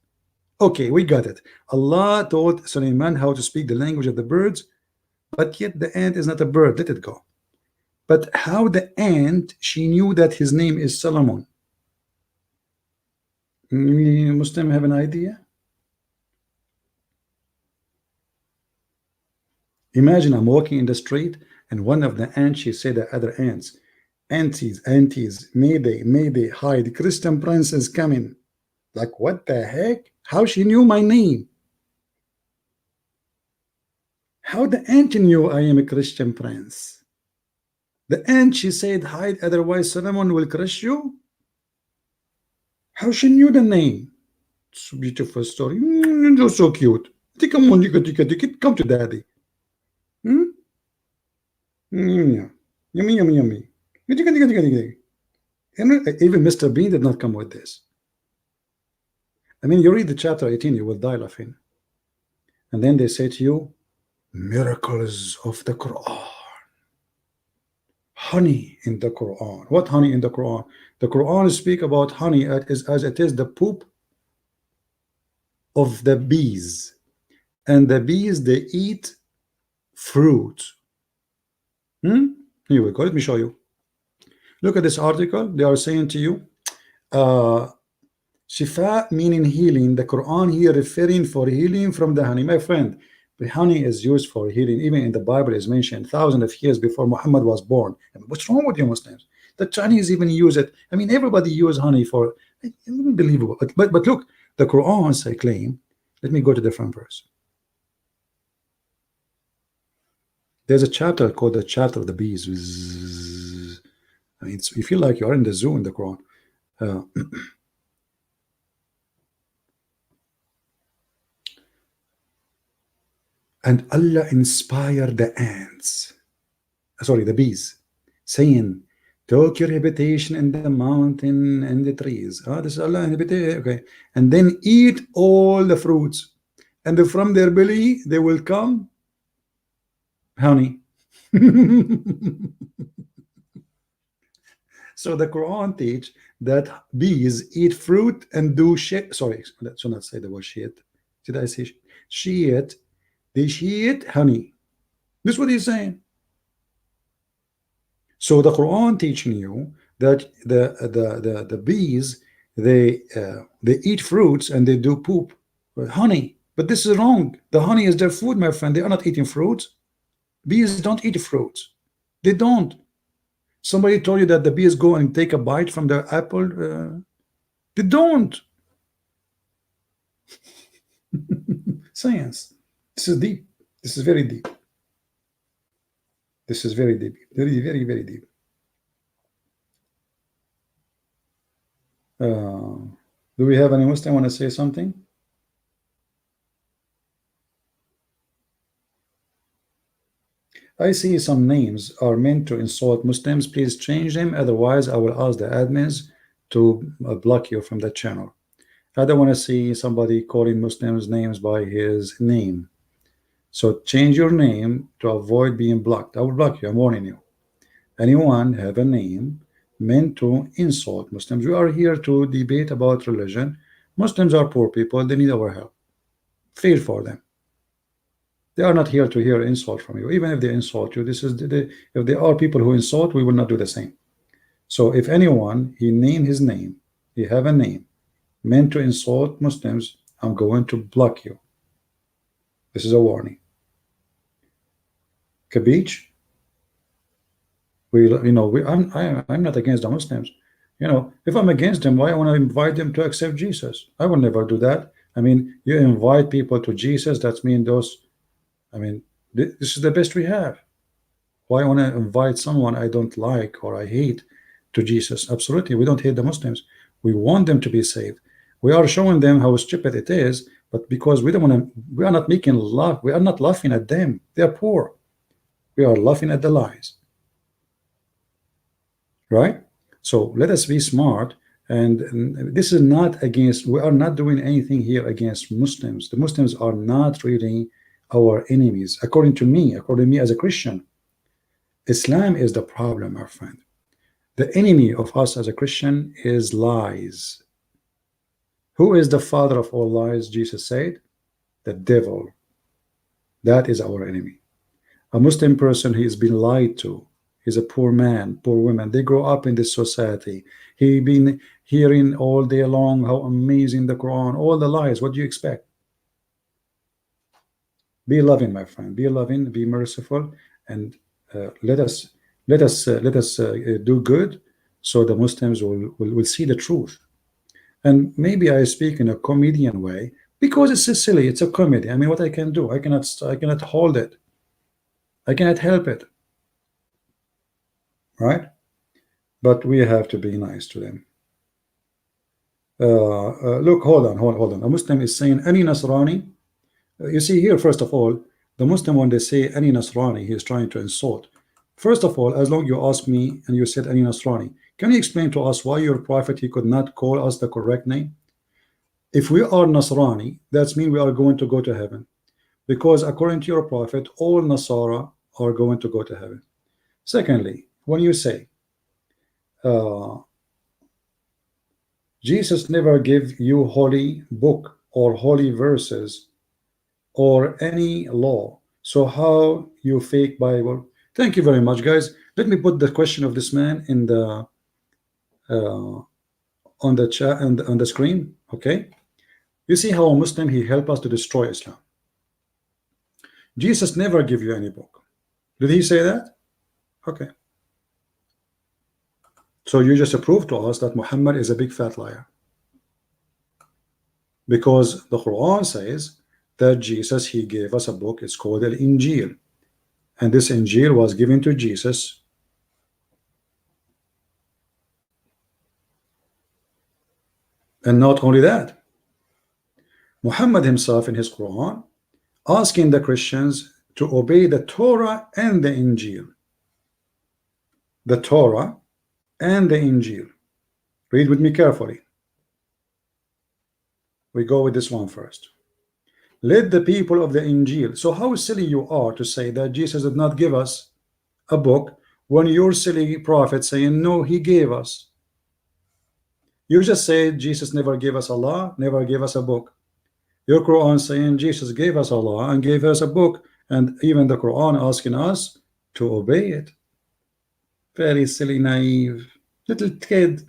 Okay, we got it. Allah taught Sulaiman how to speak the language of the birds, but yet the ant is not a bird. Let it go. But how the ant, she knew that his name is Solomon? Muslim have an idea? Imagine I'm walking in the street and one of the ants, she said the other ants, aunties, mayday, hide, Christian prince is coming. Like, what the heck? How she knew my name? How the ant knew I am a Christian prince? The ant, she said, hide, otherwise Solomon will crush you. How she knew the name? It's a beautiful story. So cute. Come on, you come to daddy. Hmm? Mm, yummy, yummy, yummy. Even Mr. Bean did not come with this. I mean, you read the chapter 18, you will die laughing. And then they say to you, miracles of the Quran. Honey in the Quran. What honey in the Quran? The Quran speak about honey as it is the poop of the bees. And the bees, they eat fruit. Here we go. Let me show you. Look at this article. They are saying to you, Shifa meaning healing. The Quran here referring for healing from the honey. My friend, the honey is used for healing. Even in the Bible is mentioned thousands of years before Muhammad was born. I mean, what's wrong with you Muslims? The Chinese even use it. I mean, everybody use honey for unbelievable. But look, the Quran say claim. Let me go to different verse. There's a chapter called the chapter of the bees. I mean, you feel like you are in the zoo in the Quran. And Allah inspired the ants, sorry, the bees, saying, take your habitation in the mountain and the trees. This is Allah habitation, okay. And then eat all the fruits, and from their belly they will come honey. So the Quran teach that bees eat fruit and do shit. Sorry, let's not say the word shit. Did I say shit? They shit honey. This is what he's saying. So the Quran teaching you that the bees they eat fruits and they do poop honey. But this is wrong. The honey is their food, my friend. They are not eating fruits. Bees don't eat fruits. They don't. Somebody told you that the bees go and take a bite from the apple. They don't. Science. This is deep. This is very deep. This is very deep. Very, very, very deep. Do we have any Muslim want to say something? I see some names are meant to insult Muslims. Please change them. Otherwise, I will ask the admins to block you from the channel. I don't want to see somebody calling Muslims names by his name. So change your name to avoid being blocked. I will block you. I'm warning you. Anyone have a name meant to insult Muslims? We are here to debate about religion. Muslims are poor people. They need our help. Feel for them. They are not here to hear insult from you. Even if they insult you, this is if there are people who insult, we will not do the same. So if anyone he name his name, he have a name meant to insult Muslims, I'm going to block you. This is a warning. Kabich? I'm not against the Muslims. If I'm against them, why I want to invite them to accept Jesus? I will never do that. I mean, you invite people to Jesus, that means this is the best we have. Why I want to invite someone I don't like or I hate to Jesus? Absolutely, we don't hate the Muslims. We want them to be saved. We are showing them how stupid it is, but because we don't want to, we are not making love. We are not laughing at them. They are poor. We are laughing at the lies. Right? So let us be smart. And this is not against, we are not doing anything here against Muslims. The Muslims are not really our enemies. According to me as a Christian, Islam is the problem, my friend. The enemy of us as a Christian is lies. Who is the father of all lies? Jesus said, the devil. That is our enemy. A Muslim person, he has been lied to. He's a poor man, poor woman. They grow up in this society. He been hearing all day long how amazing the Quran, all the lies. What do you expect? Be loving, my friend. Be loving. Be merciful, and let us do good, so the Muslims will see the truth. And maybe I speak in a comedian way because it's silly. It's a comedy. I mean, what I can do? I cannot hold it. I cannot help it. Right? But we have to be nice to them. Look, hold on. A Muslim is saying any Nasrani You see here, first of all, the Muslim, when they say any Nasrani, he is trying to insult. First of all, as long you ask me and you said any Nasrani, can you explain to us why your prophet, he could not call us the correct name? If we are Nasrani, that's mean we are going to go to heaven, because according to your prophet, all Nasara are going to go to heaven. Secondly, when you say uh, Jesus never gave you holy book or holy verses or any law, so how you fake Bible? Thank you very much, guys. Let me put the question of this man in the uh, on the chat and on the screen. Okay, you see how a Muslim, he helped us to destroy Islam. Jesus never give you any book. Did he say that? Okay, so you just prove to us that Muhammad is a big fat liar, because the Quran says that Jesus, he gave us a book. It's called Al Injil, and this Injil was given to Jesus. And not only that, Muhammad himself in his Quran asking the Christians to obey the Torah and the Injil. The Torah and the Injil. Read with me carefully. We go with this one first. Let the people of the Injil. So how silly you are to say that Jesus did not give us a book, when your silly prophet saying no, he gave us. You just said Jesus never gave us Allah, never gave us a book. Your Quran saying Jesus gave us Allah and gave us a book, and even the Quran asking us to obey it. Very silly, naive little kid.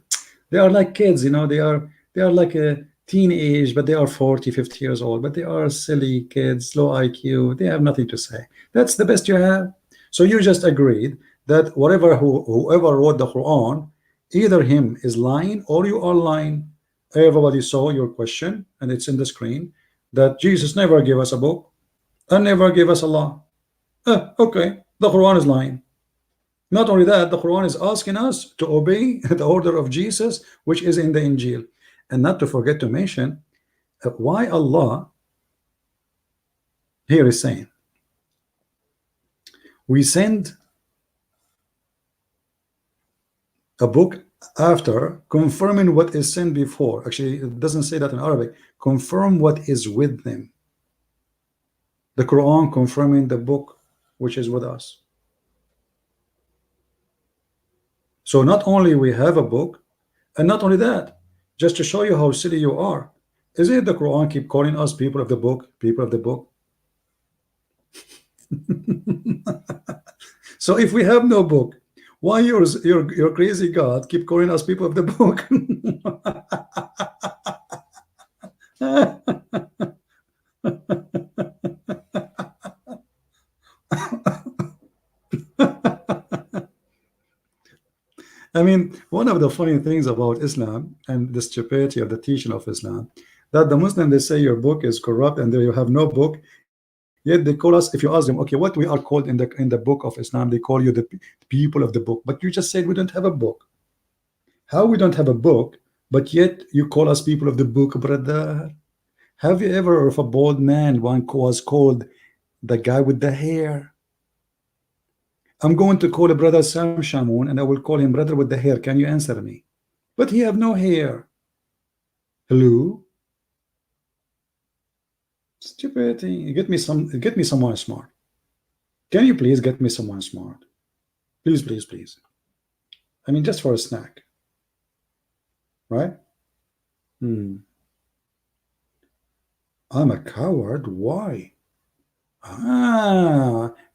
They are like kids, you know. They are like a teenage, but they are 40, 50 years old, but they are silly kids, low IQ. They have nothing to say. That's the best you have. So you just agreed that whoever wrote the Quran, either him is lying or you are lying. Everybody saw your question, and it's in the screen, that Jesus never gave us a book and never gave us Allah. Okay, the Quran is lying. Not only that, the Quran is asking us to obey the order of Jesus, which is in the Injil. And not to forget to mention why Allah here is saying we send a book after confirming what is sent before. Actually, it doesn't say that in Arabic. Confirm what is with them. The Quran confirming the book which is with us. So not only we have a book, and not only that, just to show you how silly you are, isn't it the Quran keep calling us people of the book, people of the book? So if we have no book, why your crazy God keep calling us people of the book? I mean, one of the funny things about Islam and the stupidity of the teaching of Islam, that the Muslim, they say your book is corrupt and you have no book, yet they call us, if you ask them, okay, what we are called in the book of Islam, they call you the people of the book. But you just said we don't have a book. How we don't have a book, but yet you call us people of the book, brother? Have you ever heard of a bald man one was called the guy with the hair? I'm going to call a brother Sam Shamoun, and I will call him brother with the hair. Can you answer me? But he have no hair. Hello? Stupidity. Get me someone smart. Can you please get me someone smart? Please, please, please. I mean, just for a snack. Right? I'm a coward. Why?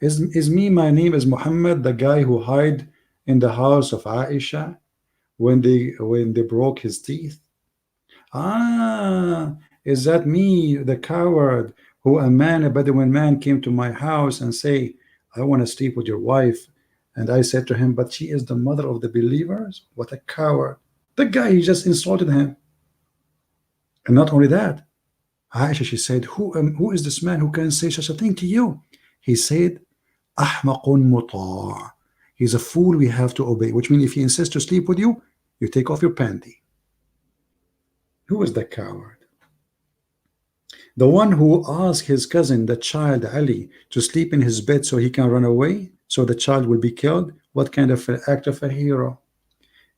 Is me, my name is Muhammad, the guy who hid in the house of Aisha when they broke his teeth? Is that me, the coward, who a Bedouin man came to my house and say, I want to sleep with your wife, and I said to him, but she is the mother of the believers? What a coward. The guy, he just insulted him. And not only that, Aisha, she said, who is this man who can say such a thing to you? He said, Ahmaqun muta'. He's a fool we have to obey, which means if he insists to sleep with you, you take off your panty. Who is the coward? The one who asked his cousin, the child Ali, to sleep in his bed so he can run away, so the child will be killed. What kind of an act of a hero?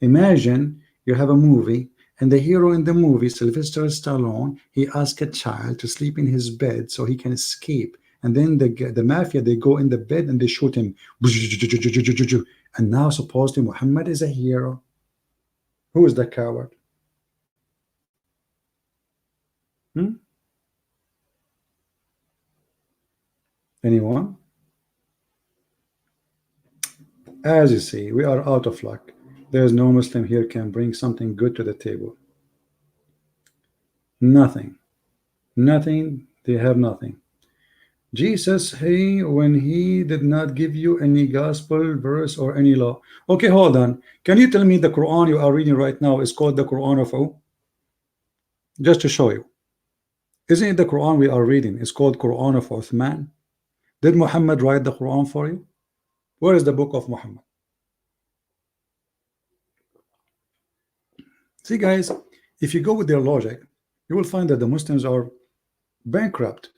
Imagine you have a movie, and the hero in the movie, Sylvester Stallone, he asked a child to sleep in his bed so he can escape. And then the mafia, they go in the bed and they shoot him. And now supposedly Muhammad is a hero. Who is the coward? Hmm? Anyone? As you see, we are out of luck. There is no Muslim here can bring something good to the table. Nothing. Nothing. They have nothing. Jesus, when he did not give you any gospel verse or any law. Okay, hold on. Can you tell me the Quran you are reading right now is called the Quran of who? Just to show you. Isn't it the Quran we are reading? It's called Quran of Uthman. Did Muhammad write the Quran for you? Where is the book of Muhammad? See, guys, if you go with their logic, you will find that the Muslims are bankrupt.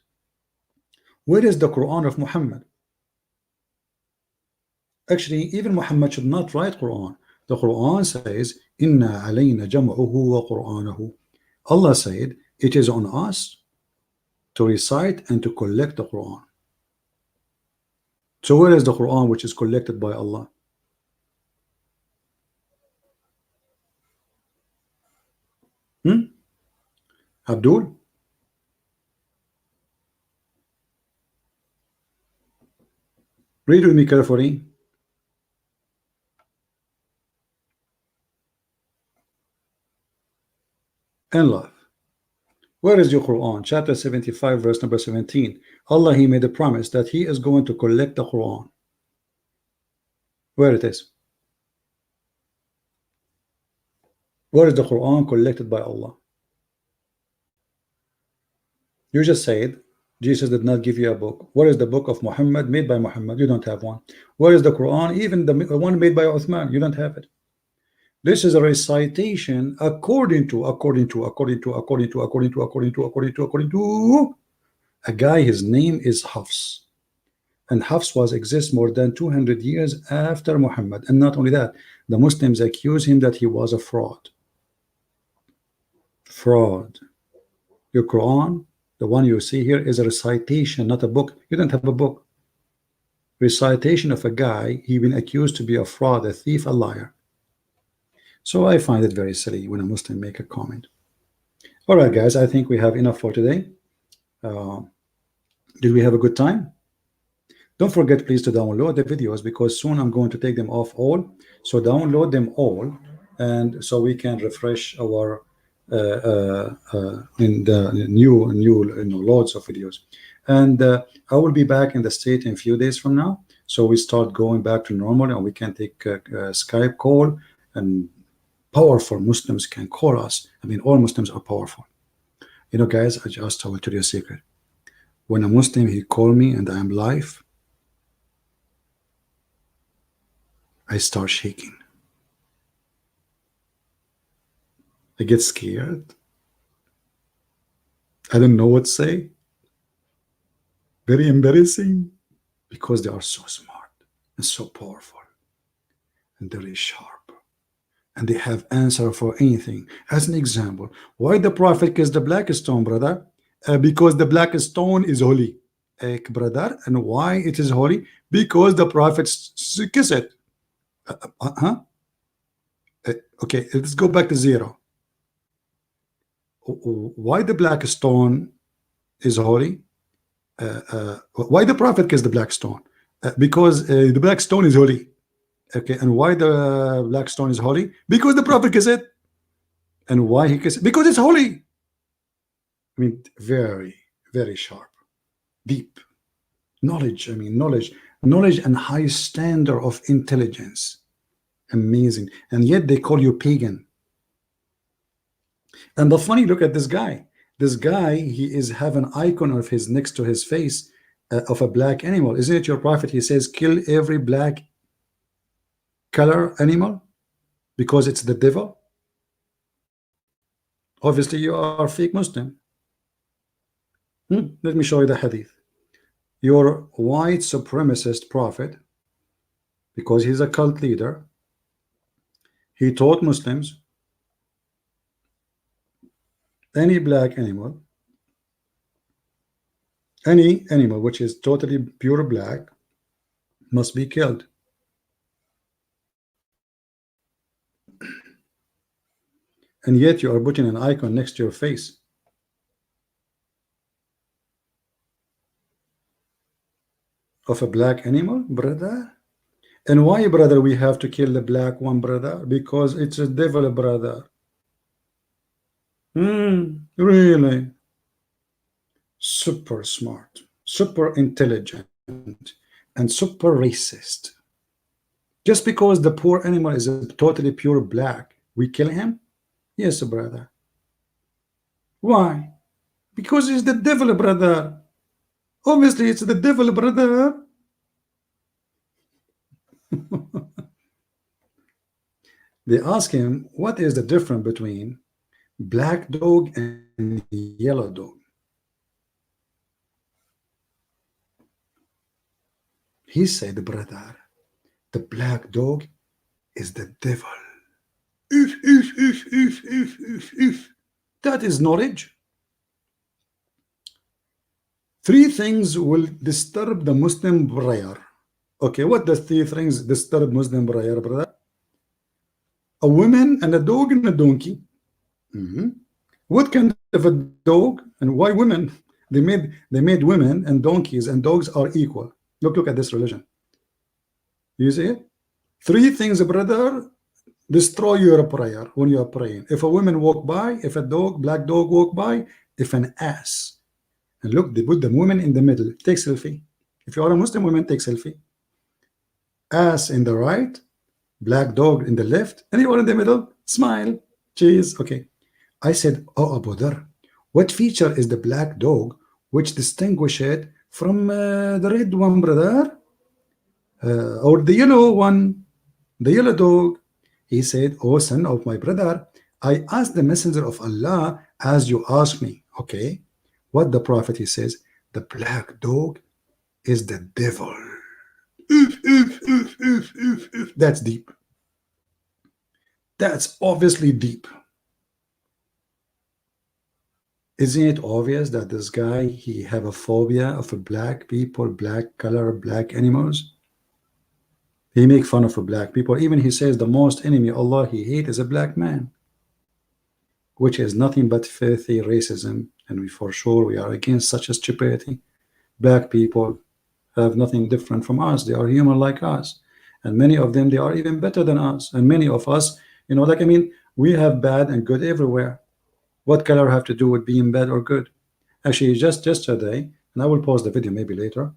Where is the Quran of Muhammad? Actually, even Muhammad should not write Quran. The Quran says, Inna alayna jam'uhu wa Qur'anahu. Allah said, it is on us to recite and to collect the Quran. So where is the Quran which is collected by Allah? Abdul? Read with me carefully. And love. Where is your Quran? Chapter 75, verse number 17. Allah, He made a promise that He is going to collect the Quran. Where it is? Where is the Quran collected by Allah? You just said Jesus did not give you a book. Where is the book of Muhammad made by Muhammad? You don't have one. Where is the Quran? Even the one made by Uthman, you don't have it. This is a recitation according to a guy. His name is Hafs, and Hafs was exist more than 200 years after Muhammad. And not only that, the Muslims accuse him that he was a fraud. Your Quran, the one you see here, is a recitation, not a book. You don't have a book. Recitation of a guy he been accused to be a fraud, a thief, a liar. So I find it very silly when a Muslim make a comment. All right, guys, I think we have enough for today. Did we have a good time? Don't forget, please, to download the videos, because soon I'm going to take them off all. So download them all, and so we can refresh our in the new loads of videos. And I will be back in the state in a few days from now. So we start going back to normal, and we can take a Skype call, and powerful Muslims can call us. I mean, all Muslims are powerful. You know, guys, I will tell you a secret. When a Muslim, he call me and I am live, I start shaking. I get scared. I don't know what to say. Very embarrassing, because they are so smart and so powerful and very sharp. And they have answer for anything. As an example, why the Prophet kissed the black stone, brother? Because the black stone is holy, brother. And why it is holy? Because the Prophet kissed it. Okay, let's go back to zero. Why the black stone is holy? Why the Prophet kissed the black stone? Because the black stone is holy. Okay, and why the black stone is holy? Because the Prophet kissed it. And why he kissed it? Because it's holy. I mean, very, very sharp, deep knowledge. I mean, knowledge and high standard of intelligence. Amazing. And yet they call you pagan. And the funny, look at this guy. This guy, he is have an icon of his next to his face of a black animal. Isn't it your Prophet? He says, kill every black color animal because it's the devil. Obviously you are a fake Muslim. Let me show you the hadith. Your white supremacist prophet, because he's a cult leader, he taught Muslims any black animal, any animal which is totally pure black, must be killed. And yet you are putting an icon next to your face. Of a black animal, brother. And why, brother, we have to kill the black one, brother? Because it's a devil, brother. Really? Super smart, super intelligent, and super racist. Just because the poor animal is a totally pure black, we kill him? Yes, brother. Why? Because it's the devil, brother. Obviously, it's the devil, brother. They ask him, what is the difference between black dog and yellow dog? He said, brother, the black dog is the devil. That is knowledge. Three things will disturb the Muslim prayer. Okay, what does three things disturb Muslim prayer, brother? A woman and a dog and a donkey. What kind of a dog and why women? They made women and donkeys and dogs are equal. Look at this religion. You see it? Three things, brother, destroy your prayer when you are praying. If a woman walk by, if a dog, black dog walk by, if an ass. And look, they put the woman in the middle. Take selfie. If you are a Muslim woman, take selfie. Ass in the right, black dog in the left, and you are in the middle. Smile. Cheese. Okay. I said, oh, Abu Dhar, what feature is the black dog which distinguish it from the red one, brother? Or the yellow one, the yellow dog? He said, oh, son of my brother, I asked the messenger of Allah as you asked me. Okay. What the prophet, he says, the black dog is the devil. That's deep. That's obviously deep. Isn't it obvious that this guy, he have a phobia of a black people, black color, black animals? He make fun of a black people. Even he says the most enemy Allah he hate is a black man, which is nothing but filthy racism. And we for sure we are against such a stupidity. Black people have nothing different from us. They are human like us, and many of them, they are even better than us. And many of us, like, I mean, we have bad and good everywhere. What color have to do with being bad or good? Actually, just yesterday, and I will post the video maybe later,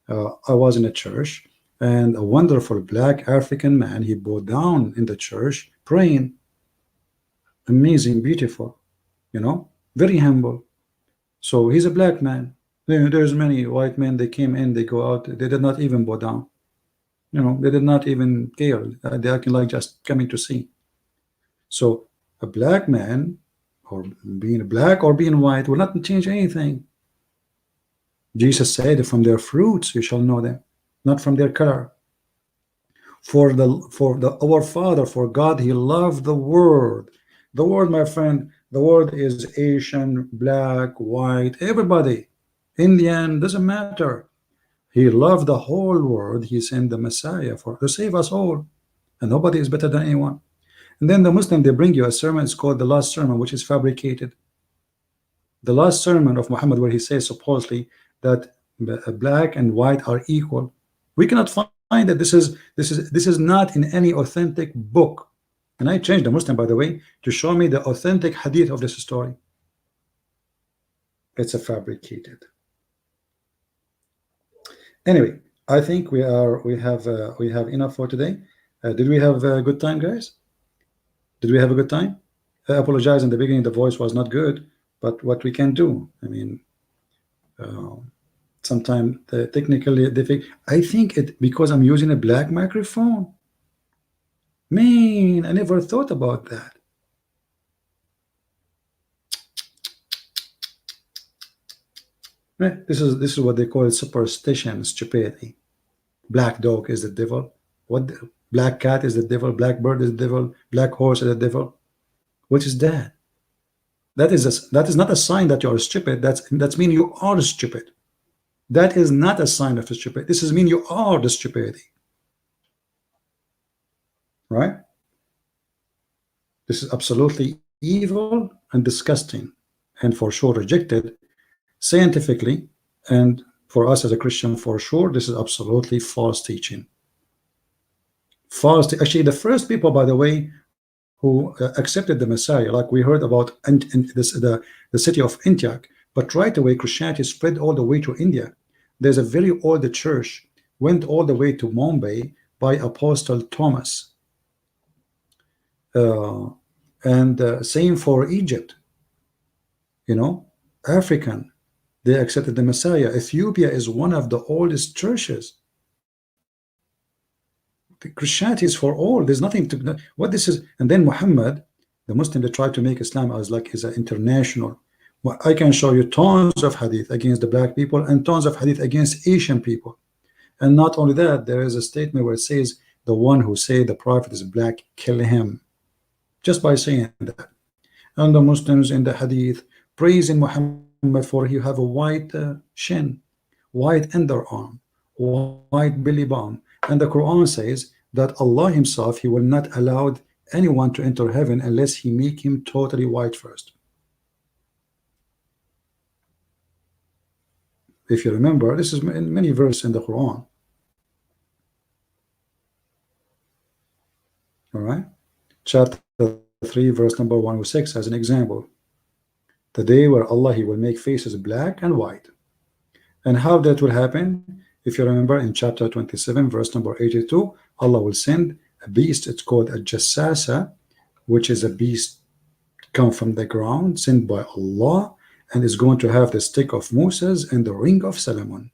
I was in a church, and a wonderful black African man, he bowed down in the church praying. Amazing, beautiful, very humble. So he's a black man. There's many white men, they came in, they go out, they did not even bow down. They did not even care. They acting like just coming to see. So a black man, or being black or being white, will not change anything. Jesus said, from their fruits you shall know them, not from their color. For our Father, for God, he loved the world. The world, my friend, the world is Asian, black, white, everybody. Indian, doesn't matter. He loved the whole world. He sent the Messiah to save us all, and nobody is better than anyone. And then the Muslim, they bring you a sermon. It's called the last sermon, which is fabricated. The last sermon of Muhammad, where he says supposedly that black and white are equal. We cannot find that. This is not in any authentic book. And I changed the Muslim, by the way, to show me the authentic hadith of this story. It's a fabricated. Anyway, I think we have enough for today. Did we have a good time, guys? Did we have a good time? I apologize in the beginning, the voice was not good, but what we can do, I mean, sometimes technically difficult. I think it because I'm using a black microphone. Man, I never thought about that. This is what they call superstition, stupidity. Black dog is the devil. Black cat is the devil. Black bird is the devil. Black horse is the devil. What is that? That is not a sign that you are stupid. That's mean you are stupid. That is not a sign of stupid. This is mean you are the stupidity, right? This is absolutely evil and disgusting, and for sure rejected scientifically. And for us as a Christian, for sure, this is absolutely false teaching. Actually, the first people, by the way, who accepted the Messiah, like we heard about the city of Antioch, but right away Christianity spread all the way to India. There's a very old church went all the way to Mumbai by Apostle Thomas, and same for Egypt. African, they accepted the Messiah. Ethiopia is one of the oldest churches. Christianity is for all. There's nothing to what this is. And then Muhammad, the Muslim, they try to make Islam as like is an international. Well, I can show you tons of hadith against the black people and tons of hadith against Asian people. And not only that, there is a statement where it says the one who say the prophet is black, kill him. Just by saying that. And the Muslims in the hadith praising Muhammad for he have a white shin, white underarm, white belly button. And the Quran says that Allah himself, he will not allow anyone to enter heaven unless he make him totally white first. If you remember, this is in many verses in the Quran. All right, chapter 3 verse number 106 as an example. The day where Allah, he will make faces black and white. And how that will happen? If you remember in chapter 27 verse number 82, Allah will send a beast. It's called a jassasa, which is a beast come from the ground sent by Allah, and is going to have the stick of Moses and the ring of Solomon.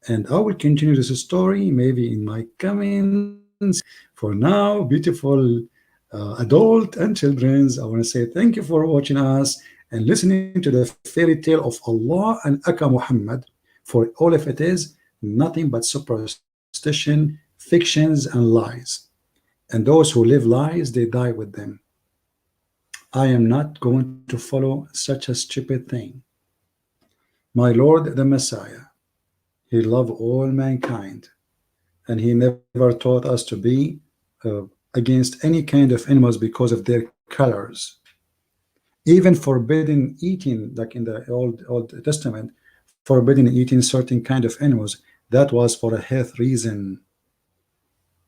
And I will continue this story maybe in my comments. For now, beautiful adult and children's, I want to say thank you for watching us and listening to the fairy tale of Allah and Aka Muhammad. For all of it is nothing but superstition, fictions, and lies. And those who live lies, they die with them. I am not going to follow such a stupid thing. My Lord, the Messiah, he loved all mankind, and he never taught us to be against any kind of animals because of their colors. Even forbidden eating, like in the Old Testament, forbidden eating certain kind of animals, that was for a health reason.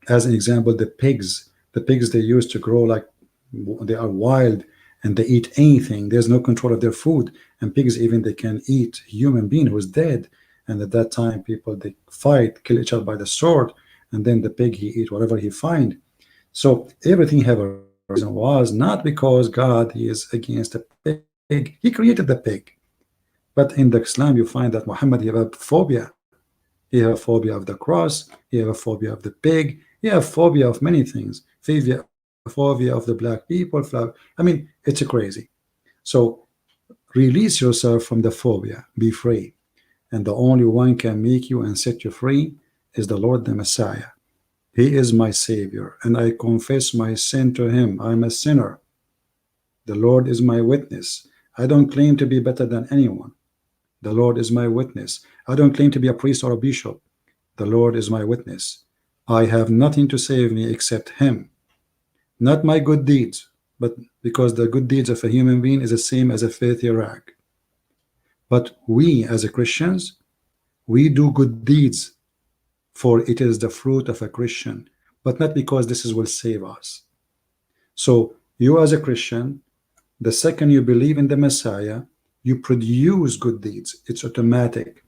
As an example, the pigs they used to grow like they are wild and they eat anything. There's no control of their food, and pigs even they can eat human being who is dead. And at that time people they fight, kill each other by the sword, and then the pig he eat whatever he find. So everything have a reason. Was not because God he is against the pig. He created the pig. But in the Islam you find that Muhammad he have a phobia. He have a phobia of the cross, he have a phobia of the pig, he have a phobia of many things. Phobia of the black people. I mean, it's crazy. So release yourself from the phobia, be free. And the only one can make you and set you free is the Lord the Messiah. He is my Savior, and I confess my sin to him. I'm a sinner. The Lord is my witness. I don't claim to be better than anyone. The Lord is my witness. I don't claim to be a priest or a bishop. The Lord is my witness. I have nothing to save me except him. Not my good deeds, but because the good deeds of a human being is the same as a filthy rag. But we as a Christians, we do good deeds, for it is the fruit of a Christian, but not because this will save us. So you as a Christian, the second you believe in the Messiah, you produce good deeds. It's automatic.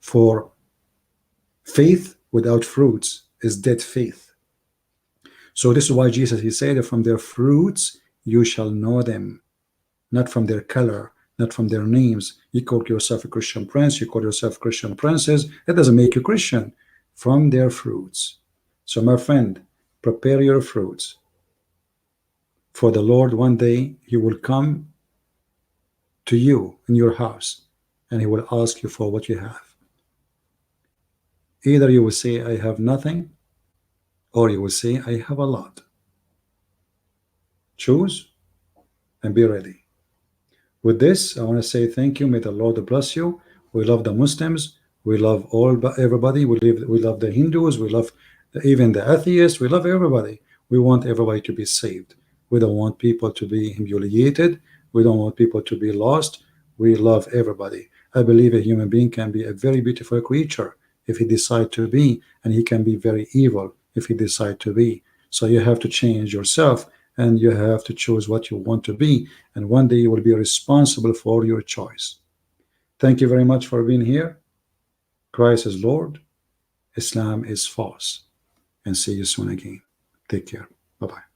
For faith without fruits is dead faith. So this is why Jesus, he said that from their fruits you shall know them, not from their color, not from their names. You call yourself a Christian prince, you call yourself Christian princess, that doesn't make you Christian. From their fruits. So my friend, prepare your fruits, for the Lord one day he will come to you in your house and he will ask you for what you have. Either you will say, I have nothing, or you will say, I have a lot. Choose and be ready. With this, I want to say thank you. May the Lord bless you. We love the Muslims. We love everybody. We love the Hindus. We love even the atheists. We love everybody. We want everybody to be saved. We don't want people to be humiliated. We don't want people to be lost. We love everybody. I believe a human being can be a very beautiful creature if he decides to be, and he can be very evil if he decides to be. So you have to change yourself, and you have to choose what you want to be, and one day you will be responsible for your choice. Thank you very much for being here. Christ is Lord. Islam is false. And see you soon again. Take care. Bye-bye.